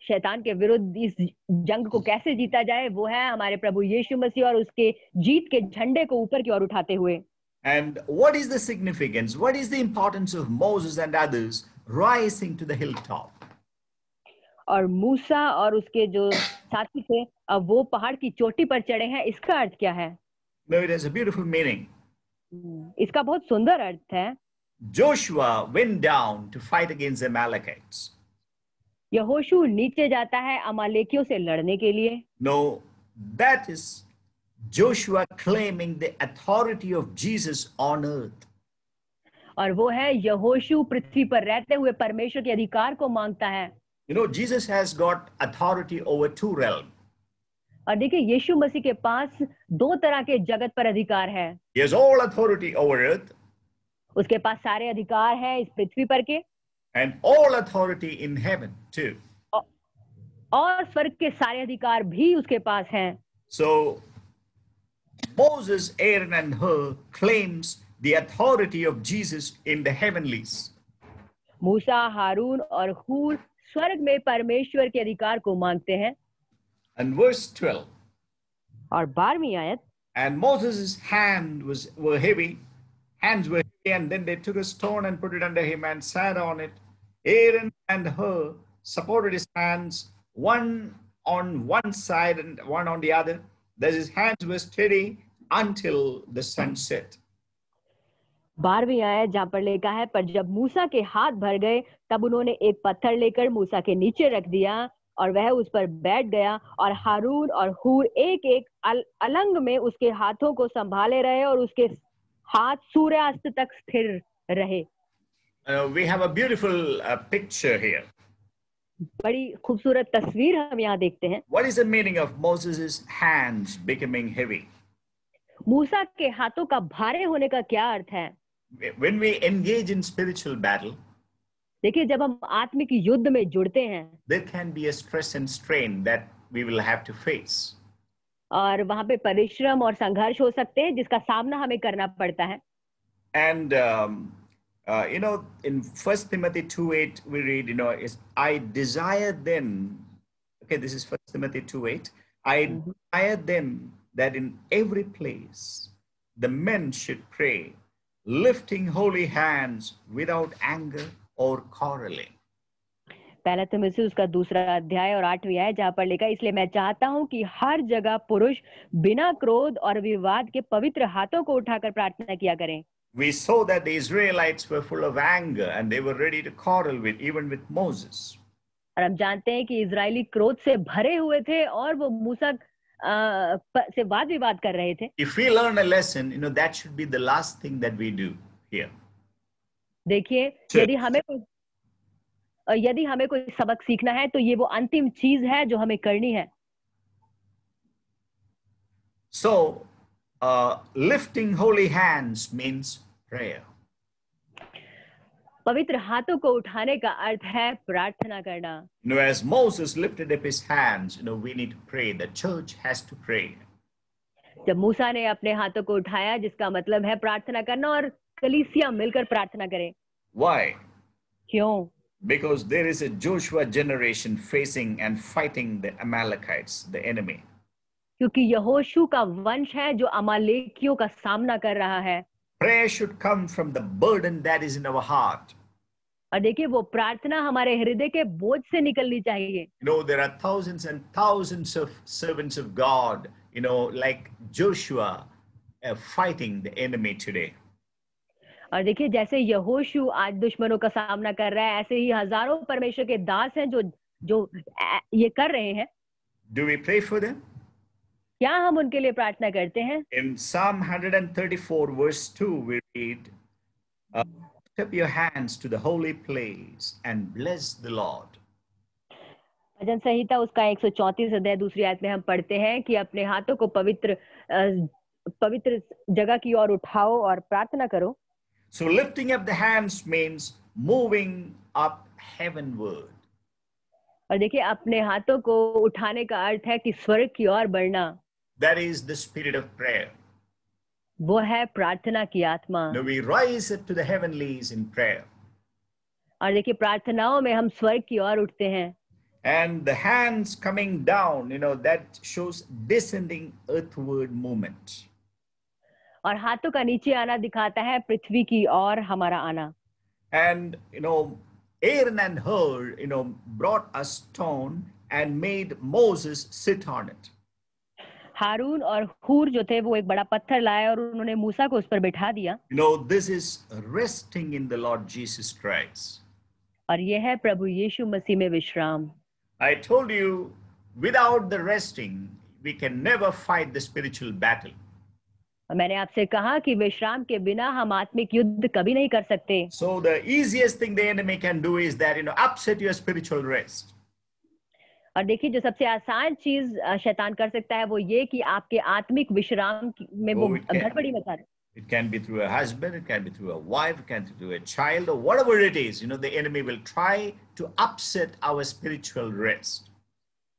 शैतान के विरुद्ध इस जंग को कैसे जीता जाए, वो है हमारे प्रभु यीशु मसीह और उसके जीत के झंडे को ऊपर की ओर उठाते हुए। And what is the significance? What is the importance of Moses and others rising to the hilltop? और मूसा और उसके जो साथी थे, अब वो पहाड़ की चोटी पर चढ़े हैं, इसका अर्थ क्या है? No, it has a beautiful meaning. इसका बहुत सुंदर अर्थ है। Joshua went down to fight against the Amalekites. यहोशू नीचे जाता है अमालेकियों से लड़ने के लिए। No, that is Joshua claiming the authority of Jesus on earth. और वो है यहोशू पृथ्वी पर रहते हुए परमेश्वर के अधिकार को मांगता है। You know, Jesus has got authority over two realms. और देखिए, यीशु मसीह के पास दो तरह के जगत पर अधिकार है। He has all authority over earth. उसके पास सारे अधिकार हैं इस पृथ्वी पर के, and all authority in heaven too. और स्वर्ग के सारे अधिकार भी उसके पास हैं। So Moses, Aaron, and Hur claims the authority of Jesus in the heavenlies. मूसा, हारून और हूर स्वर्ग में परमेश्वर के अधिकार को मांगते हैं। And verse 12. और 12वीं आयत, and Moses' hands were heavy, and then they took a stone and put it under him and sat on it. Aaron and Hur supported his hands, one on one side and one on the other. Thus his hands were steady until the sun set. 12वीं आयत जहां पर लिखा है, पर जब मूसा के हाथ भर गए तब उन्होंने एक पत्थर लेकर मूसा के नीचे रख दिया और वह उस पर बैठ गया, और हारून और हूर एक एक अलंग में उसके हाथों को संभाले रहे और उसके हाथ सूर्यास्त तक स्थिर रहे। We have a beautiful picture here. बड़ी खूबसूरत तस्वीर हम यहाँ देखते हैं। What is the meaning of Moses' hands becoming heavy? मूसा के हाथों का भारे होने का क्या अर्थ है? When we engage in spiritual battle, देखिए, जब हम आत्मिक युद्ध में जुड़ते हैं, there can be a stress and strain that we will have to face. और वहां पे परिश्रम और संघर्ष हो सकते हैं जिसका सामना हमें करना पड़ता है। And you know, in 1 Timothy 2:8 we read, you know, is I desire then, okay, this is 1 Timothy 2:8, I desire then that in every place the men should pray, lifting holy hands without anger or quarreling. पहला तिमुथियुस उसका 2 अध्याय और 8वीं आयत जहां पर लिखा, इसलिए मैं चाहता हूं कि हर जगह पुरुष बिना क्रोध और विवाद के पवित्र हाथों को उठाकर प्रार्थना किया करें। We saw that the Israelites were full of anger and they were ready to quarrel even with Moses. और हम जानते हैं कि इजरायली क्रोध से भरे हुए थे और वो मूसा से वाद विवाद कर रहे थे। If we learn a lesson, you know, that should be the last thing that we do here. देखिए, यदि हमें कोई सबक सीखना है तो ये वो अंतिम चीज है जो हमें करनी है। So lifting holy hands means prayer. पवित्र हाथों को उठाने का अर्थ है प्रार्थना करना। As Moses lifted up his hands, we need to pray. The church has to pray. जब मूसा ने अपने हाथों को उठाया, जिसका मतलब है प्रार्थना करना, और कलीसिया मिलकर प्रार्थना करे। Why? क्यों? Because there is a Joshua generation facing and fighting the Amalekites, the enemy. क्योंकि यहोशू का वंश है जो अमालेकियों का सामना कर रहा है। Prayer should come from the burden that is in our heart. और देखिए, वो प्रार्थना हमारे हृदय के बोझ से निकलनी चाहिए। There are thousands and thousands of servants of God, like Joshua, fighting the enemy today. और देखिए, जैसे यहोशू आज दुश्मनों का सामना कर रहा है, ऐसे ही हजारों परमेश्वर के दास हैं जो जो ये कर रहे हैं। Do we pray for them? क्या हम उनके लिए प्रार्थना करते हैं? In Psalm 134 verse 2 we read, lift up your hands to the holy place and bless the Lord. भजन संहिता उसका 134 अध्याय दूसरी आयत में हम पढ़ते हैं कि अपने हाथों को पवित्र जगह की ओर उठाओ और प्रार्थना करो। So lifting up the hands means moving up heavenward. और देखिए, अपने हाथों को उठाने का अर्थ है कि स्वर्ग की ओर बढ़ना। That is the spirit of prayer. वो है प्रार्थना की आत्मा। Now we rise up to the heavenlies in prayer. और देखिए, प्रार्थनाओं में हम स्वर्ग की ओर उठते हैं। And the hands coming down, that shows descending earthward movement. और हाथों का नीचे आना दिखाता है पृथ्वी की ओर हमारा आना। And Aaron and Hur, brought a stone and made Moses sit on it. हारून और हूर जो थे वो एक बड़ा पत्थर लाए और उन्होंने मूसा को उस पर बिठा दिया। This is resting in the Lord Jesus Christ. और ये है प्रभु यीशु मसीह में विश्राम। I told you, without the resting, we can never fight the spiritual battle. और मैंने आपसे कहा कि विश्राम के बिना हम आत्मिक युद्ध कभी नहीं कर सकते। So the easiest thing the enemy can do is that, upset your spiritual rest. और देखिए, जो सबसे आसान चीज शैतान कर सकता है वो ये कि आपके आत्मिक विश्राम में वो गड़बड़ी मचा दे। It can be through a husband, it can be through a wife, it can be through a child, or whatever it is. The enemy will try to upset our spiritual rest.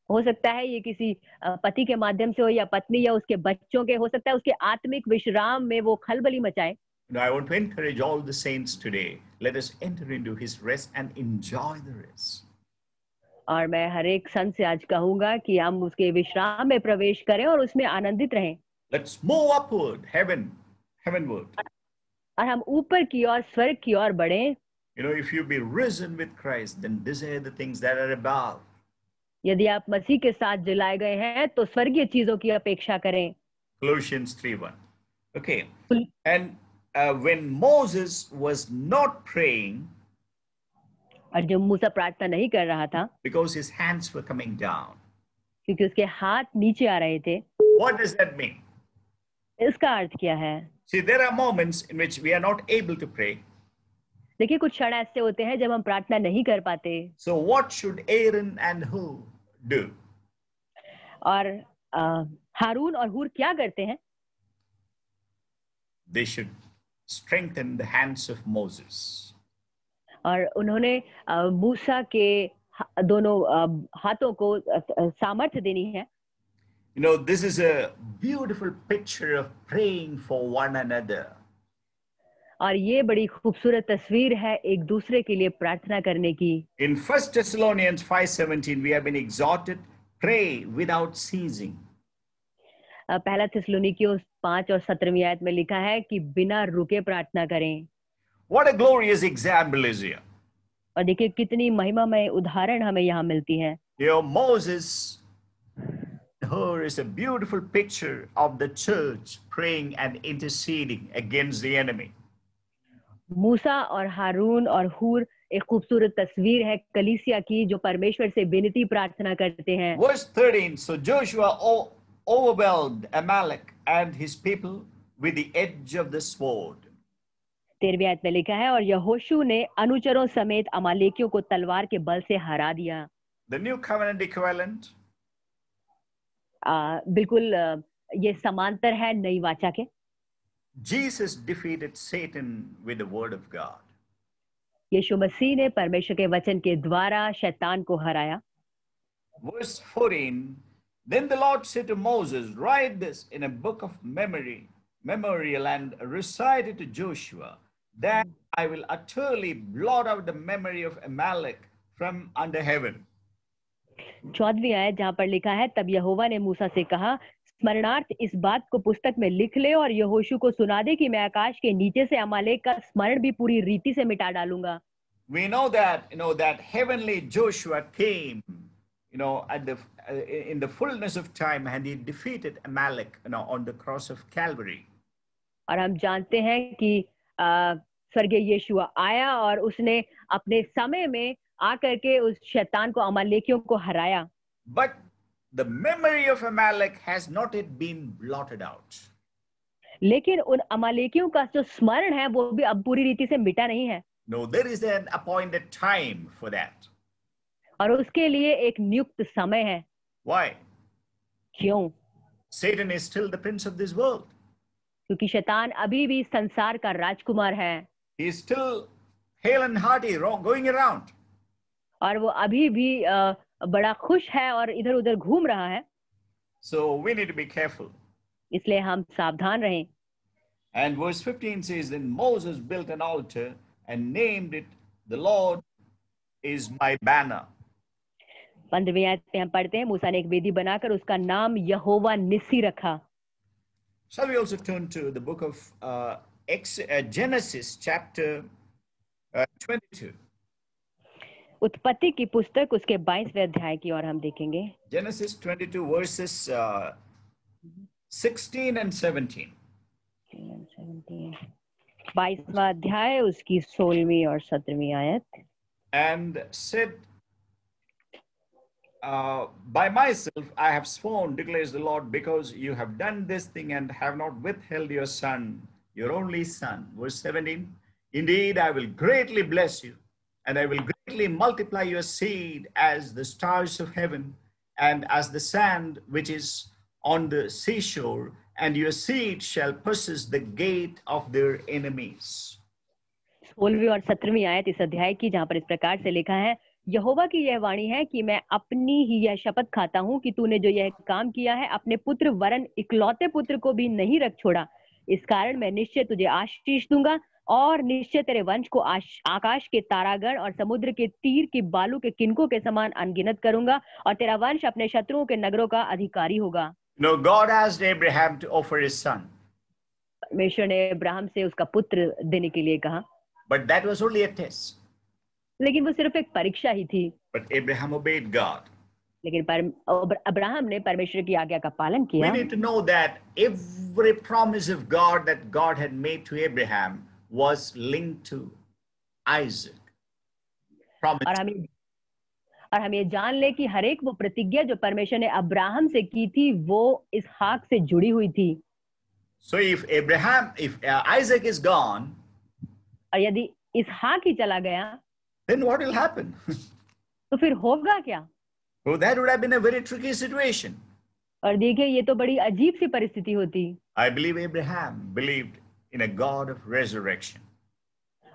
हो सकता है ये किसी पति के माध्यम से हो, या पत्नी, या उसके बच्चों के, हो सकता है उसके आत्मिक विश्राम में वो खलबली मचाए। I want to encourage all the saints today. Let us enter into his rest and enjoy the rest. और मैं हर एक संत से आज कहूंगा कि हम उसके विश्राम में प्रवेश करें और उसमें आनंदित रहें। Let's move upward, heavenward. और हम ऊपर की ओर, स्वर्ग की ओर बढ़ें। If you be risen with Christ, then desire the things that are above. यदि आप मसीह के साथ जिलाए गए हैं तो स्वर्गीय चीजों की अपेक्षा करें। Colossians 3:1. Okay. And when Moses was not praying, और जब मूसा प्रार्थना नहीं कर रहा था, because his hands were coming down, क्योंकि उसके हाथ नीचे आ रहे थे। what does that mean? इसका अर्थ क्या है? See, there are moments in which we are not able to pray. देखिए, कुछ क्षण ऐसे होते हैं जब हम प्रार्थना नहीं कर पाते। So what should Aaron and Hur do? और हारून और हूर क्या करते हैं? They should strengthen the hands of Moses. और उन्होंने मूसा के दोनों हाथों को सामर्थ्य देनी है। This is a beautiful picture of praying for one another. और ये बड़ी खूबसूरत तस्वीर है एक दूसरे के लिए प्रार्थना करने की। In 1 Thessalonians 5:17, we have been exhorted, pray without ceasing. पहला थिस्सलुनीकियों 5 और 17वीं आयत में लिखा है कि बिना रुके प्रार्थना करें। What a glorious example is here. और देखिए, कितनी महिमामय उदाहरण हमें यहाँ मिलती है। Moses, is a beautiful picture of the church praying and interceding against the enemy. मूसा और हारून और हूर एक खूबसूरत तस्वीर है कलीसिया की, जो परमेश्वर से विनती प्रार्थना करते हैं। Verse 13, so Joshua overwhelmed Amalek and his people with the edge of the sword. 13वीं आयत में लिखा है, और यहोशू ने अनुचरों समेत अमालेकियों को तलवार के बल से हरा दिया। The new covenant equivalent. बिल्कुल ये समांतर है नई वाचा के। Jesus defeated Satan with the word of God. यीशु मसीह ने परमेश्वर के वचन के द्वारा शैतान को हराया। Verse 14, then the Lord said to Moses, write this in a book of memorial, and recite it to Joshua, that I will utterly blot out the memory of Amalek from under heaven. 14वीं आयत जहां पर लिखा है, तब यहोवा ने मूसा से कहा, स्मरणार्थ इस बात को पुस्तक में लिख ले और यहोशू को सुना दे कि मैं आकाश के नीचे से अमालेक का स्मरण भी पूरी रीति से मिटा डालूंगा। We know that that heavenly Joshua came at the in the fullness of time, and he defeated Amalek on the cross of Calvary. और हम जानते हैं कि स्वर्गीय यीशुआ आया और उसने अपने समय में आकर के उस शैतान को, अमालेकियों को हराया। But the memory of Amalek has not yet been blotted out. लेकिन उन अमालेकियों का जो स्मरण है वो भी अब पूरी रीति से मिटा नहीं है। No, there is an appointed time for that. और उसके लिए एक नियुक्त समय है। Why? क्यों? Satan is still the prince of this world. क्योंकि शैतान अभी भी संसार का राजकुमार है। He is still hale and hearty, going around. और वो अभी भी बड़ा खुश है और इधर उधर घूम रहा है। So we need to be careful. इसलिए हम सावधान रहें। And verse 15 says, then Moses built an altar and named it, the Lord is my banner. 15वीं आयत में हम पढ़ते हैं, मूसा ने एक वेदी बनाकर उसका नाम यहोवा निस्सी रखा। Shall we also turn to the book of Genesis chapter 22? उत्पत्ति की पुस्तक उसके 22वें अध्याय की ओर हम देखेंगे। Genesis 22 verses 16 and 17. 22वां अध्याय उसकी 16वीं और 17वीं आयत। And said, by myself I have sworn, declares the Lord, because you have done this thing and have not withheld your son, your only son. Verse 17, indeed I will greatly bless you, and I will greatly multiply your seed as the stars of heaven and as the sand which is on the seashore, and your seed shall possess the gate of their enemies. 16वीं और 17वीं आयत इस अध्याय की, जहां पर इस प्रकार से लिखा है, यहोवा की यह वाणी है कि मैं अपनी ही यह शपथ खाता हूं कि तूने जो यह काम किया है अपने पुत्र वरन इकलौते पुत्र को भी नहीं रख छोड़ा। इस कारण मैं निश्चय तुझे आशीष दूंगा और निश्चय तेरे वंश को आकाश के तारागण और समुद्र के तीर की बालू के किनकों के समान अनगिनत करूंगा, और तेरा वंश अपने शत्रुओं के नगरों का अधिकारी होगा। No, God asked Abraham to offer his son. परमेश्वर ने अब्राहम से उसका पुत्र देने के लिए कहा। But that was only a test. लेकिन वो सिर्फ एक परीक्षा ही थी। But Abraham obeyed God. लेकिन अब्राहम ने परमेश्वर की आज्ञा का पालन किया। We need to know that every promise of God that God had made to Abraham was linked to Isaac. और हम ये जान ले कि हर एक वो प्रतिज्ञा जो परमेश्वर ने अब्राहम से की थी वो इसहाक से जुड़ी हुई थी। So if Isaac is gone, और यदि इसहाक ही चला गया, then what will happen? तो फिर होगा क्या? So that would have been a very tricky situation. और देखिए ये तो बड़ी अजीब सी परिस्थिति होती। I believe Abraham believed in a God of resurrection.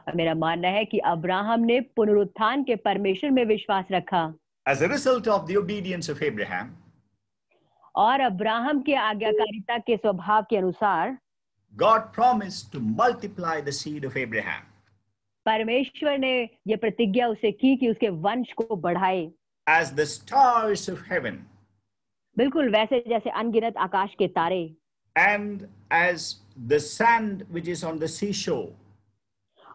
और मेरा मानना है कि अब्राहम ने पुनरुत्थान के परमेश्वर में विश्वास रखा। As a result of the obedience of Abraham, और अब्राहम के आज्ञाकारिता के स्वभाव के अनुसार, God promised to multiply the seed of Abraham. परमेश्वर ने ये प्रतिज्ञा उसे की कि उसके वंश को बढ़ाए। As the stars of heaven. बिल्कुल वैसे जैसे अनगिनत आकाश के तारे। And as the sand which is on the seashore.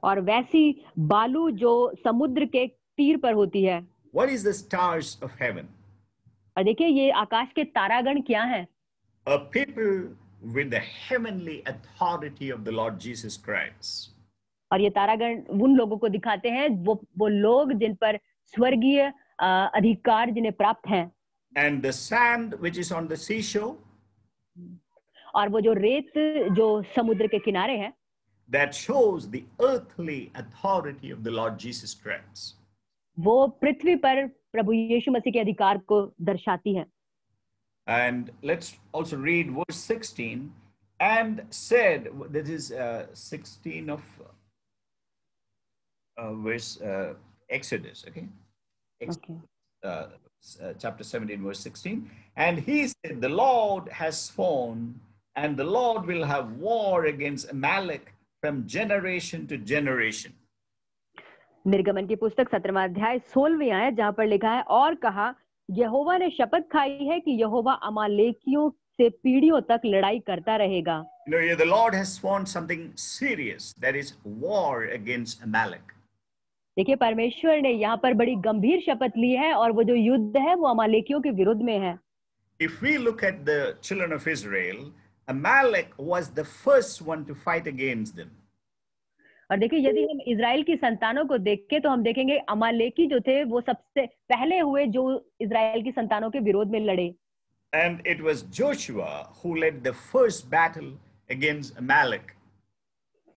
और वैसी बालू जो समुद्र के तीर पर होती है। What is the stars of heaven? और देखिए ये आकाश के तारागण क्या हैं? A people with the heavenly authority of the Lord Jesus Christ. और ये तारागण उन लोगों को दिखाते हैं वो लोग जिन पर स्वर्गीय अधिकार जिन्हें प्राप्त हैं। And the sand which is on the seashore. और वो जो रेत जो समुद्र के किनारे है। That shows the earthly authority of the Lord Jesus Christ. वो पृथ्वी पर प्रभु यीशु मसीह के अधिकार को दर्शाती है। And let's also read verse 16. And said, this is 16 of verse Exodus, okay? Okay. uh, Chapter 17, verse 16. And he said, the Lord has sworn, and the Lord will have war against Amalek from generation to generation. निर्गमन की पुस्तक 17वां अध्याय 16वीं आयत, जहां पर लिखा है, और कहा, यहोवा ने शपथ खाई है कि यहोवा अमालेकियों से पीढ़ियों तक लड़ाई करता रहेगा. You know, the Lord has sworn something serious, that is war against Amalek. देखिए, परमेश्वर ने यहाँ पर बड़ी गंभीर शपथ ली है, और वो जो युद्ध है वो अमालेकियों के विरुद्ध में है. If we look at the children of Israel, Amalek was the first one to fight against them. और देखिए, यदि हम इजराइल की संतानों को देखें तो हम देखेंगे अमालेकी जो थे वो सबसे पहले हुए जो इजराइल की संतानों के विरोध में लड़े. And it was Joshua who led the first battle against Amalek.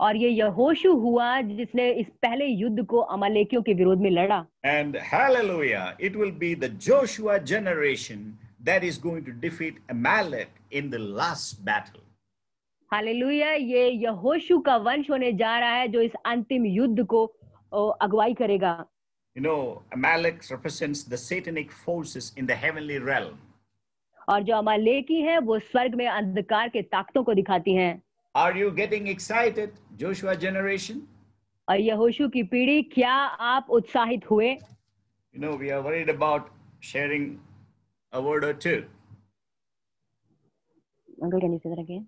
और ये यहोशू हुआ जिसने इस पहले युद्ध को अमालेकियों के विरोध में लड़ा. And hallelujah, it will be the Joshua generation that is going to defeat Amalek in the last battle. Hallelujah, ये यहोशू का वंश होने जा रहा है जो इस अंतिम युद्ध को अगुवाई करेगा. You know, Amalek represents the satanic forces in the heavenly realm. और जो अमालेकी है वो स्वर्ग में अंधकार के ताकतों को दिखाती हैं. Are you getting excited, Joshua generation? और यहोशू की पीढ़ी, क्या आप उत्साहित हुए? You know, we are worried about sharing a word or two. Uncle, can you say that again?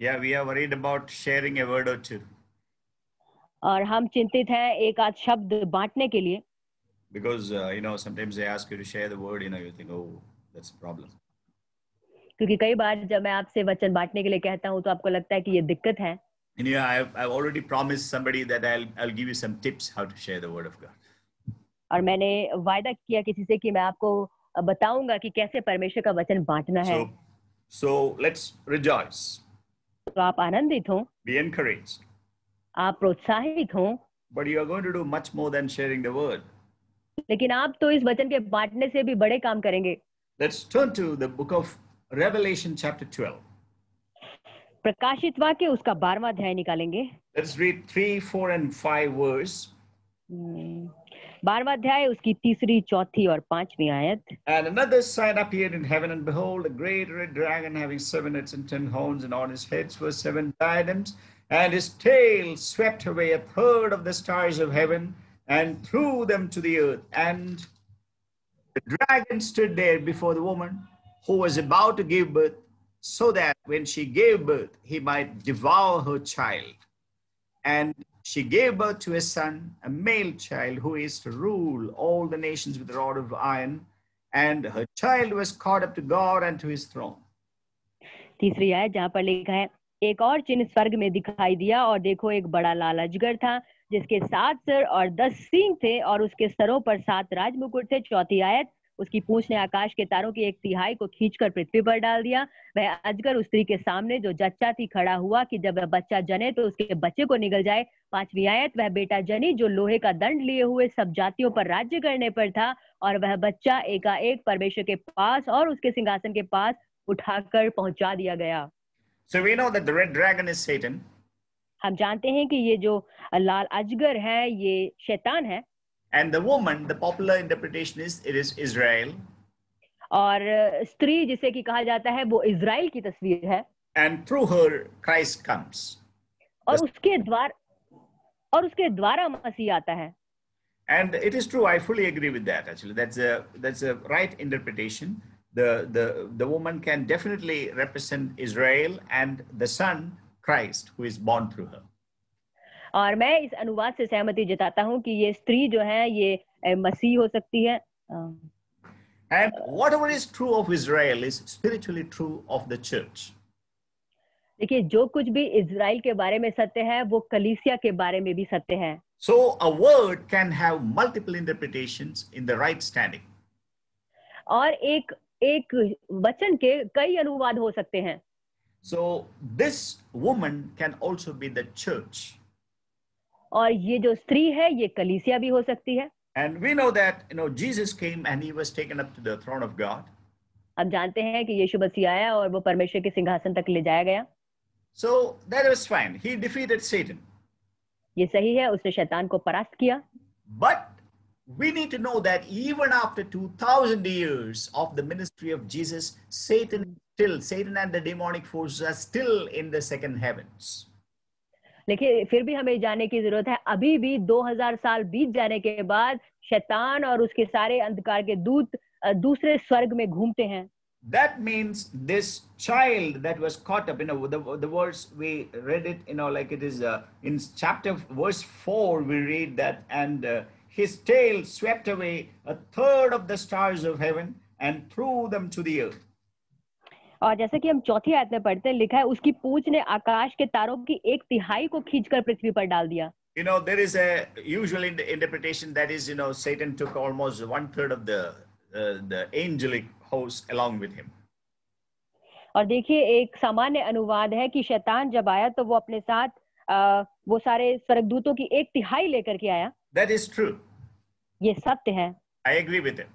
Yeah, we are worried about sharing a word or two. और हम चिंतित हैं एक आध शब्द बांटने के लिए. Because, you know, sometimes they ask you to share the word, you know, you think, oh, that's a problem. क्योंकि कई बार जब मैं आपसे वचन बांटने के लिए कहता हूं तो आपको लगता है कि ये दिक्कत है. And yeah, I've already promised somebody that I'll give you some tips how to share the word of God. और मैंने वायदा किया किसी से कि मैं आपको बताऊंगा कि कैसे परमेश्वर का वचन बांटना है. So let's rejoice. तो आप आनंदित हो, Be encouraged. आप प्रोत्साहित हो. But you are going to do much more than sharing the word. लेकिन आप तो इस वचन के बांटने से भी बड़े काम करेंगे. Let's turn to the book of Revelation chapter 12. प्रकाशित वाक्य उसका 12वां अध्याय निकालेंगे. Let's read 3, 4 and 5 verse. 12वां अध्याय उसकी 3, 4 और 5वीं आयत. And another sign appeared in heaven, and behold, a great red dragon having 7 heads and 10 horns, and on his heads were 7 diadems, and his tail swept away a third of the stars of heaven and threw them to the earth. And the dragon stood there before the woman who was about to give birth, so that when she gave birth, he might devour her child. And she gave birth to a son, a male child, who is to rule all the nations with a rod of iron. And her child was caught up to God and to his throne. तीसरी आयत जहाँ पर लिखा है, एक और चिन्ह स्वर्ग में दिखाई दिया, और देखो एक बड़ा लाल अजगर था जिसके 7 सिर और 10 सींग थे, और उसके सरों पर 7 राजमुकुट थे. चौथी आयत, उसकी पूंछ ने आकाश के तारों की 1/3 को खींचकर पृथ्वी पर डाल दिया. वह अजगर उस स्त्री के सामने जो जच्चा थी खड़ा हुआ कि जब वह बच्चा जने तो उसके बच्चे को निगल जाए. 5वीं आयत, वह बेटा जनी जो लोहे का दंड लिए हुए सब जातियों पर राज्य करने पर था, और वह बच्चा एकाएक परमेश्वर के पास और उसके सिंहासन के पास उठाकर पहुंचा दिया गया. So we know that the red dragon is Satan. हम जानते हैं कि ये जो लाल अजगर है ये शैतान है. And the woman, the popular interpretation is it is Israel. और स्त्री जिसे कि कहा जाता है वो इजराइल की तस्वीर है. And through her, Christ comes. और उसके द्वारा मसीह आता है. And it is true. I fully agree with that. Actually, that's a right interpretation. The woman can definitely represent Israel and the son Christ who is born through her. और मैं इस अनुवाद से सहमति जताता हूँ कि ये स्त्री जो है ये मसीह हो सकती है. And whatever is true of Israel is spiritually true of the church. देखिए, जो कुछ भी इजराइल के बारे में सत्य है वो कलीसिया के बारे में भी सत्य है. So a word can have multiple interpretations in the right standing. और एक वचन के कई अनुवाद हो सकते हैं. So this woman can also be the church. और ये जो स्त्री है ये कलीसिया भी हो सकती है. And we know that, you know, Jesus came and he was taken up to the throne of God. हम जानते हैं कि यीशु मसीह आया और वो परमेश्वर के सिंहासन तक ले जाया गया. So that was fine. He defeated Satan. ये सही है, उसने शैतान को परास्त किया। But we need to know that even after 2000 years of the ministry of Jesus, Satan and the demonic forces are still in the second heavens. लेकिन फिर भी हमें जानने की जरूरत है, अभी भी 2000 साल बीत जाने के बाद शैतान और उसके सारे अंधकार के दूत दूसरे स्वर्ग में घूमते हैं। That means this child that was caught up, the verse we read it, like it is in chapter verse 4, we read that, and his tail swept away a third of the stars of heaven and threw them to the earth. और जैसे कि हम चौथी आयत में पढ़ते हैं, लिखा है उसकी पूंछ ने आकाश के तारों की एक तिहाई को खींचकर पृथ्वी पर डाल दिया। There is a usual interpretation that is, Satan took almost one third of the angelic host along with him. और देखिए, एक सामान्य अनुवाद है कि शैतान जब आया तो वो अपने साथ वो सारे स्वर्गदूतों की एक तिहाई लेकर के आया। That is true. ये सत्य है। I agree with it.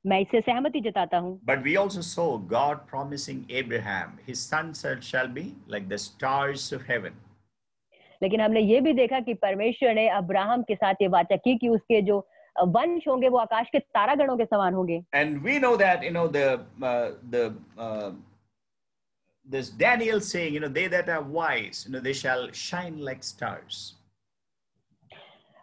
मैं इससे सहमति जताता हूँ। But we also saw God promising Abraham, his son shall be like the stars of heaven. लेकिन हमने ये भी देखा कि परमेश्वर ने अब्राहम के साथ ये वाचा की कि उसके जो वंश होंगे वो आकाश के तारागणों के समान होंगे। And we know that this Daniel saying, they that are wise, they shall shine like stars.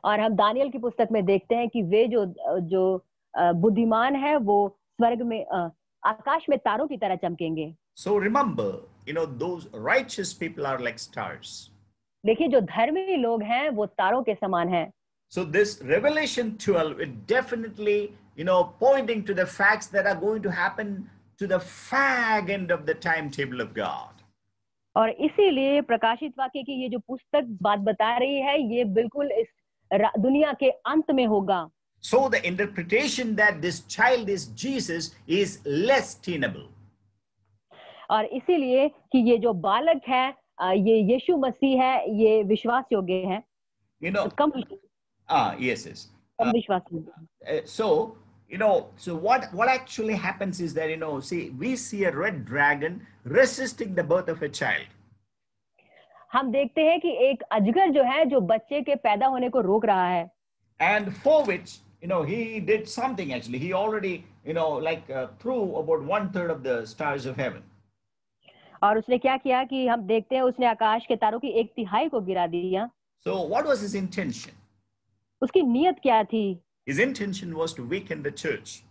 और हम दानियल की पुस्तक में देखते हैं कि वे जो बुद्धिमान है वो स्वर्ग में आकाश में तारों की तरह चमकेंगे। So remember, those righteous people are like stars. देखिए, जो धर्मी लोग हैं वो तारों के समान हैं। So this Revelation 12 is definitely, pointing to the facts that are going to happen to the fag end of the timetable of God. और इसीलिए प्रकाशित वाक्य की ये जो पुस्तक बात बता रही है, ये बिल्कुल इस दुनिया के अंत में होगा। So the interpretation that this child is Jesus is less tenable. और इसीलिए कि ये जो बालक है ये यीशु मसीह है, ये विश्वास योग्य है। कम yes. कम विश्वास योग्य। So so what actually happens is that, see, we see a red dragon resisting the birth of a child. हम देखते हैं कि एक अजगर जो है जो बच्चे के पैदा होने को रोक रहा है। And for which, he did something actually. He already, threw about 1/3 of the stars of heaven. और उसने क्या किया कि हम देखते हैं उसने आकाश के तारों की एक तिहाई को गिरा दिया। So what was his intention? उसकी नियत क्या थी? His intention was to weaken the church.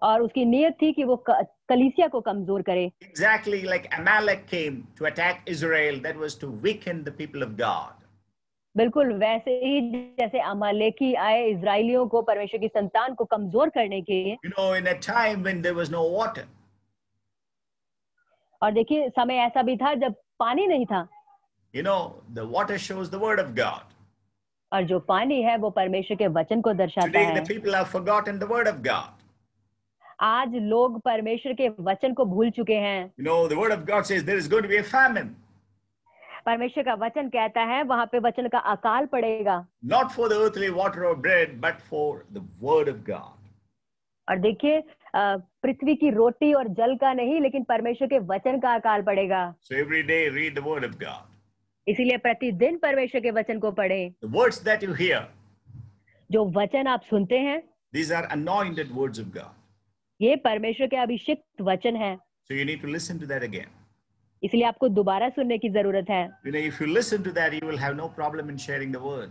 और उसकी नियत थी कि वो कलीसिया को कमजोर करे। Exactly like Amalek came to attack Israel, that was to weaken the people of God. बिल्कुल वैसे ही जैसे अमालेकी आए इजराइलियों को, परमेश्वर की संतान को कमजोर करने के लिए। In a time when there was no water. और देखिए, समय ऐसा भी था जब पानी नहीं था। The water shows the word of God. और जो पानी है वो परमेश्वर के वचन को दर्शाता है। Today the people have forgotten the word of God. आज लोग परमेश्वर के वचन को भूल चुके हैं। The word of God says there is going to be a famine. परमेश्वर का वचन कहता है वहां पे वचन का अकाल पड़ेगा। Not for the earthly water or bread, but for the word of God. और देखिए, पृथ्वी की रोटी और जल का नहीं, लेकिन परमेश्वर के वचन का अकाल पड़ेगा। So every day read the word of God. इसीलिए प्रतिदिन परमेश्वर के वचन को पढ़ें। The words that you hear, जो वचन आप सुनते हैं, these are anointed words of God. ये परमेश्वर के अभिषिक्त वचन हैं। So you need to listen to that again. इसलिए आपको दोबारा सुनने की जरूरत है। If you listen to that, you will have no problem in sharing the word.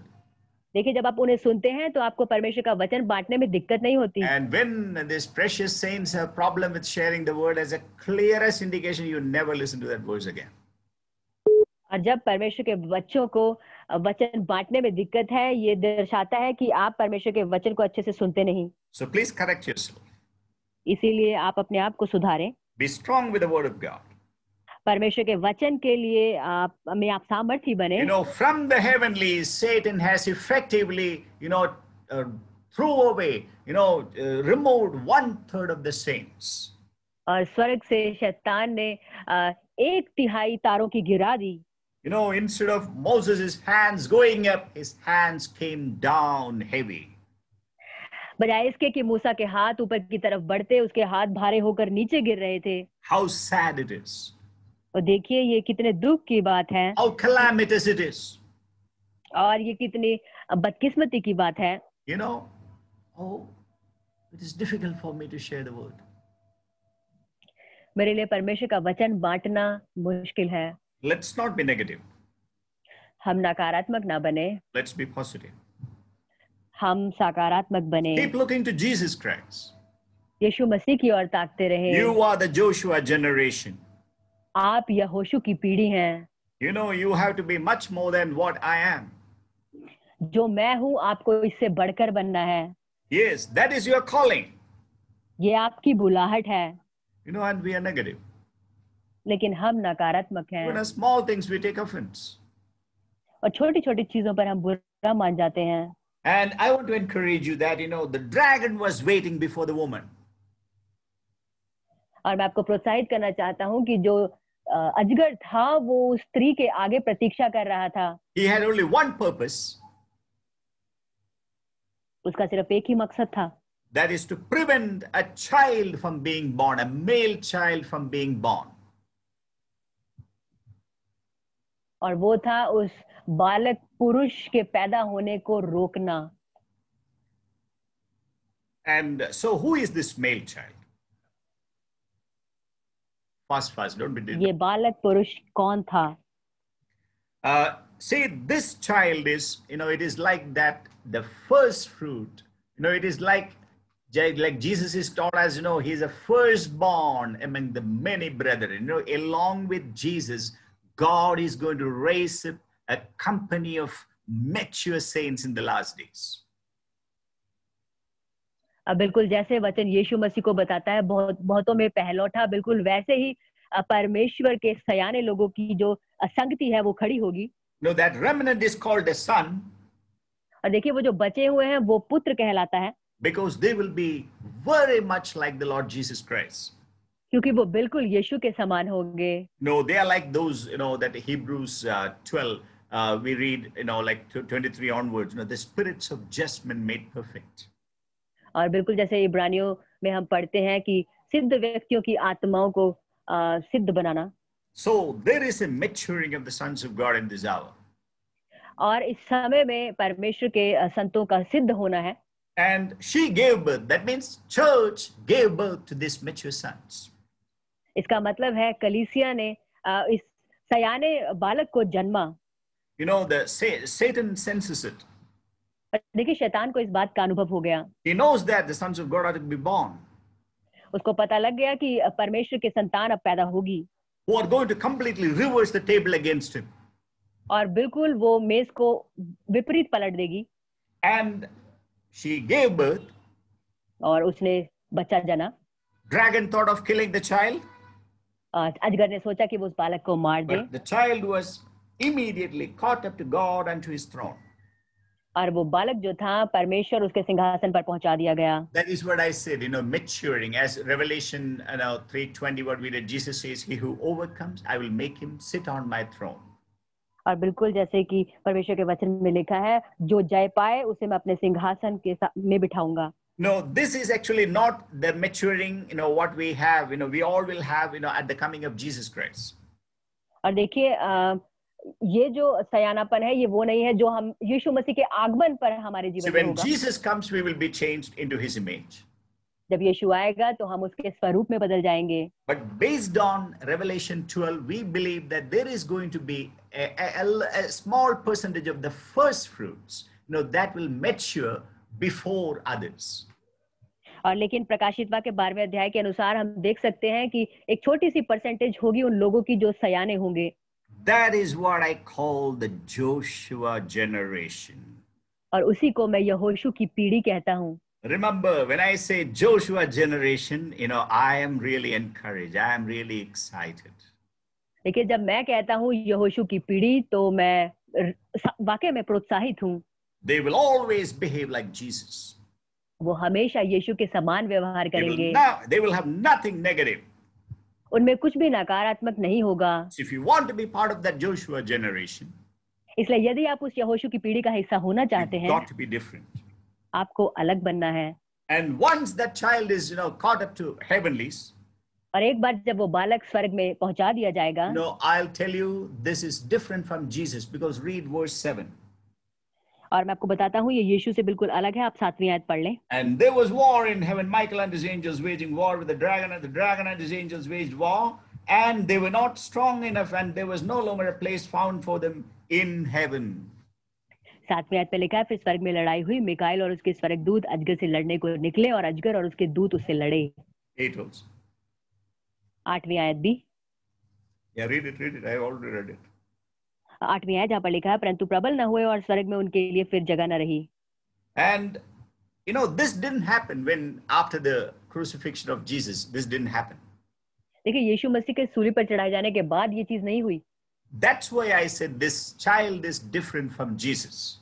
देखिए, जब आप उन्हें सुनते हैं तो आपको परमेश्वर का वचन बांटने में दिक्कत नहीं होती। And when these precious saints have problem with sharing the word, as a clearest indication, you never listen to that verse again. और जब परमेश्वर के बच्चों को वचन बांटने में दिक्कत है, ये दर्शाता है कि आप परमेश्वर के वचन को अच्छे से सुनते नहीं। So please correct yourself. इसीलिए आप अपने आप को सुधारें। Be strong with the word of God. परमेश्वर के वचन के लिए आप सामर्थी बने। From the heavenlies, Satan has effectively, threw away, removed 1/3 of the saints. और स्वर्ग से शैतान ने 1/3 तारों की गिरा दी। Instead of Moses' hands going up, his hands came down heavy. बजाय इसके कि मूसा के हाथ ऊपर की तरफ बढ़ते, उसके हाथ भारे होकर नीचे गिर रहे थे। How sad it is. और देखिए, ये कितने दुख की बात है। How calamitous it is. और ये कितनी बदकिस्मती की बात है। You know, oh, it is difficult for me to share the word. मेरे लिए परमेश्वर का वचन बांटना मुश्किल है। Let's not be negative. हम नकारात्मक ना बने, Let's be positive. हम सकारात्मक बने। Keep looking to Jesus Christ. यीशु मसीह की ओर ताकते रहे। You are the Joshua generation. आप यहोशू की पीढ़ी हैं। You know, you have to be much more than what I am. जो मैं हूं आपको इससे बढ़कर बनना है। Yes, that is your calling. ये आपकी बुलाहट है। You know, and we are negative. लेकिन हम नकारात्मक Even हैं as small things we take offense. और छोटी छोटी चीजों पर हम बुरा मान जाते हैं। And I want to encourage you that, you know, the dragon was waiting before the woman. और मैं आपको प्रोत्साहित करना चाहता हूं कि जो अजगर था वो स्त्री के आगे प्रतीक्षा कर रहा था। He had only one purpose. उसका सिर्फ एक ही मकसद था। That is to prevent a child from being born, a male child from being born. और वो था उस बालक पुरुष के पैदा होने को रोकना। And so who is this male child? Fast, don't be ये बालक पुरुष कौन था? See, this child is, you know, it is like that, the first fruit. You know, it is like Jesus is taught as, you know, he's a firstborn among the many brethren. You know, along with Jesus, God is going to raise up a company of mature saints in the last days. अब बिल्कुल जैसे वचन यीशु मसीह को बताता है बहुतों में पहलौठा, बिल्कुल वैसे ही परमेश्वर के सयाने लोगों की जो संगति है वो खड़ी होगी। No, that remnant is called a son. और देखिए वो जो बचे हुए हैं वो पुत्र कहलाता है। Because they will be very much like the Lord Jesus Christ. क्योंकि वो बिल्कुल यीशु के समान होंगे। No, they are like those, you know, that Hebrews 12, we read, you know, like 23 onwards, you know, the spirits of just men made perfect. और बिल्कुल जैसे इब्रानियों में हम पढ़ते हैं कि सिद्ध व्यक्तियों की आत्माओं को सिद्ध बनाना। So there is a maturing of the sons of God in this hour. और इस समय में परमेश्वर के संतों का सिद्ध होना है। And she gave birth. That means church gave birth to these mature sons. इसका मतलब है कलीसिया ने इस सयाने बालक को जन्मा। You know, Satan senses it. देखिए शैतान को इस बात का अनुभव हो गया। He knows that the sons of God are to be born. उसको पता लग गया कि परमेश्वर की संतान अब पैदा होगी। Who are going to completely reverse the table against him. और बिल्कुल वो मेज को विपरीत पलट देगी। And she gave birth. और उसने बच्चा जना। Dragon thought of killing the child. अजगर ने सोचा कि वो उस बालक को मार दे। But the child was immediately caught up to God and to his throne. और वो बालक जो था परमेश्वर उसके सिंहासन पर पहुंचा दिया गया। That is what I said, you know, maturing. As Revelation 3:20, what we read, Jesus says, "He who overcomes, I will make him sit on my throne." और बिल्कुल जैसे कि परमेश्वर के वचन में लिखा है, जो जय पाए उसे मैं अपने सिंहासन के में बिठाऊंगा। No, this is actually not the maturing, you know, what we have, you know, we all will have, you know, at the coming of Jesus Christ. और देखिए ये जो सयानापन है ये वो नहीं है जो हम यीशु मसीह के आगमन पर हमारे जीवन में होगा। When Jesus comes, we will be changed into his image. जब यीशु आएगा तो हम उसके स्वरूप में बदल जाएंगे। But based on Revelation 12, we believe that there is going to be a small percentage of the first fruits, you know, that will mature before others. और लेकिन प्रकाशित वाक्य 12वें अध्याय के अनुसार हम देख सकते हैं कि एक छोटी सी परसेंटेज होगी उन लोगों की जो सयाने होंगे। That is what I call the Joshua generation. और उसी को मैं यहोशू की पीढ़ी कहता हूँ। Remember, when I say Joshua generation, you know, I am really encouraged. I am really excited. देखिए जब मैं कहता हूँ यहोशू की पीढ़ी तो मैं वाकई में प्रोत्साहित हूँ। They will always behave like Jesus. वो हमेशा यीशु के समान व्यवहार करेंगे। They will have nothing negative. उनमें कुछ भी नकारात्मक नहीं होगा। So if you want to be part of that Joshua generation, इसलिए यदि आप उस यहोशू की पीढ़ी का हिस्सा होना चाहते हैं, got to be different. आपको अलग बनना है। And once that child is, you know, caught up to heavenlies, और एक बार जब वो बालक स्वर्ग में पहुंचा दिया जाएगा, you know, I'll tell you, this is different from Jesus, because read verse 7. और मैं आपको बताता हूँ ये यीशु से बिल्कुल अलग है। आप 7वीं आयत पढ़ लें। And there was war in heaven, Michael and his angels waging war with the dragon, and the dragon and his angels waged war, and they were not strong enough, and there was no longer a place found for them in heaven. 7वीं आयत पे लिखा है, फिर स्वर्ग में लड़ाई हुई, मिकाइल और उसके स्वर्गदूत अजगर से लड़ने को निकले और अजगर और उसके दूत उससे लड़े। 8 also. 8वीं आयत भी। Yeah, read it. I have already read it. 8वीं आयत जहाँ पर लिखा है, परंतु प्रबल न हुए और स्वर्ग में उनके लिए फिर जगह न रही। And you know, this didn't happen when after the crucifixion of Jesus. This didn't happen. देखिए, यीशु मसीह के सूली पर चढ़ाए जाने के बाद ये चीज नहीं हुई। That's why I said this child is different from Jesus.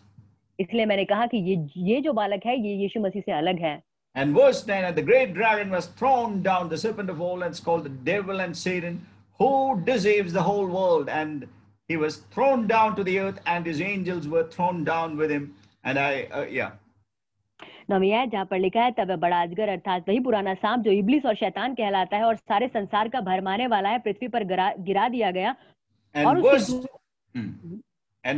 इसलिए मैंने कहा कि ये जो बालक है ये यीशु मसीह से अलग है। And verse 9, and the great dragon was thrown down, the serpent of old, and it's called the devil and Satan, who deceives the whole world. And he was thrown down to the earth, and his angels were thrown down with him. And yeah. 9वीं आयत जहाँ पर लिखा है, तब वह बड़ा अजगर अर्थात वही पुराना सांप जो इब्लिस और शैतान कहलाता है और सारे संसार का भरमाने वाला है, पृथ्वी पर गिरा दिया गया। And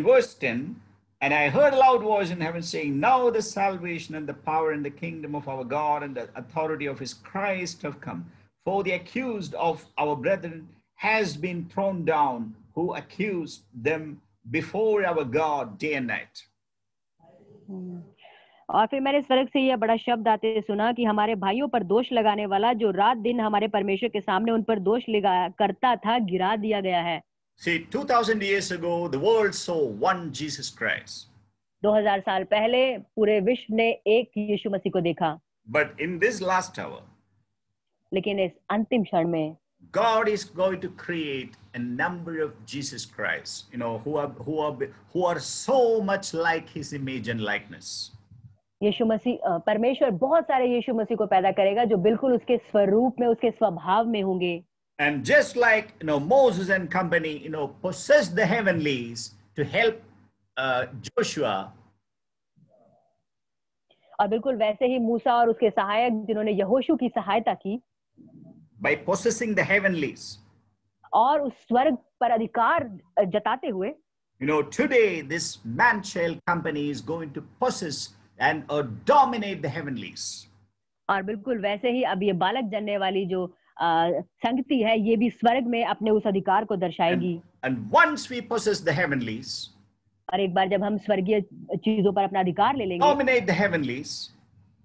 verse 10, and I heard a loud voice in heaven saying, now the salvation and the power and the kingdom of our God and the authority of his Christ have come. For the accused of our brethren has been thrown down, who accused them before our God day and night. और फिर मैंने स्वर्ग से यह बड़ा शब्द आते सुना कि हमारे भाइयों पर दोष लगाने वाला जो रात दिन हमारे परमेश्वर के सामने उन पर दोष लगाया करता था, गिरा दिया गया है। See, 2000 years ago, the world saw one Jesus Christ. 2000 साल पहले पूरे विश्व ने एक यीशु मसीह को देखा। But in this last hour, लेकिन इस अंतिम क्षण में God is going to create a number of Jesus Christ, you know, who are so much like his image and likeness. यीशु मसीह परमेश्वर बहुत सारे यीशु मसीह को पैदा करेगा जो बिल्कुल उसके स्वरूप में, उसके स्वभाव में होंगे। And just like, you know, Moses and company, you know, possessed the heavenlies to help Joshua. और बिल्कुल वैसे ही मूसा और उसके सहायक जिन्होंने यहोशू की सहायता की, by possessing the heavenlies. और उस स्वर्ग पर अधिकार जताते हुए, you know, today this man-child company is going to possess and dominate the heavenlies. और बिल्कुल वैसे ही अब ये बालक जनने वाली जो संगति है ये भी स्वर्ग में अपने उस अधिकार को दर्शाएगी। And once we possess the heavenlies, और एक बार जब हम स्वर्गीय चीजों पर अपना अधिकार ले लेंगे, dominate the heavenlies,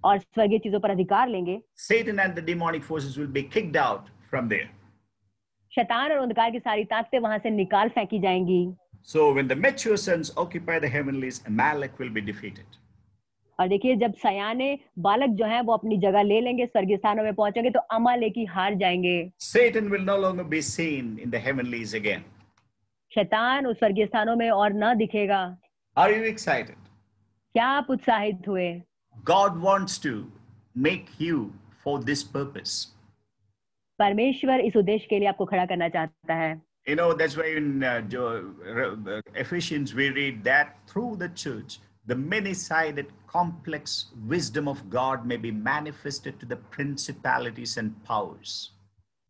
और स्वर्गीय चीजों पर अधिकार लेंगे, Satan and the demonic forces will be kicked out from there. शैतान और अंधकार की सारी ताकतें वहां से निकाल फेंकी जाएंगी। So when the mature sons occupy the heavenlies, Amalek will be defeated. और देखिए जब सयाने बालक जो हैं वो अपनी जगह ले लेंगे, स्वर्गीय स्थानों में पहुंचेंगे तो अमालेकी हार जाएंगे। Satan will no longer be seen in the heavenlies again. शैतान उस स्वर्गीय स्थानों में और न दिखेगा। Are you excited? क्या आप उत्साहित हुए? God wants to make you for this purpose. परमेश्वर इस उद्देश्य के लिए आपको खड़ा करना चाहता है। You know, that's why in Ephesians we read that through the church, the many-sided complex wisdom of God may be manifested to the principalities and powers.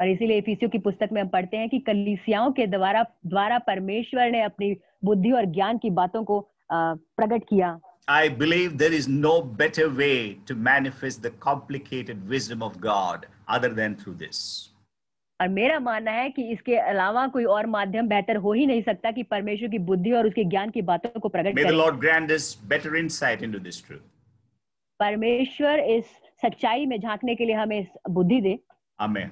और इसीलिए इफिसियों की पुस्तक में हम पढ़ते हैं कि कलीसियाओं के द्वारा परमेश्वर ने अपनी बुद्धि और ज्ञान की बातों को प्रकट किया। I believe there is no better way to manifest the complicated wisdom of God other than through this. और मेरा मानना है कि इसके अलावा कोई और माध्यम बेहतर हो ही नहीं सकता कि परमेश्वर की बुद्धि और उसके ज्ञान की बातों को प्रकट करे। May the Lord grant us better insight into this truth. परमेश्वर इस सच्चाई में झांकने के लिए हमें बुद्धि दे। Amen.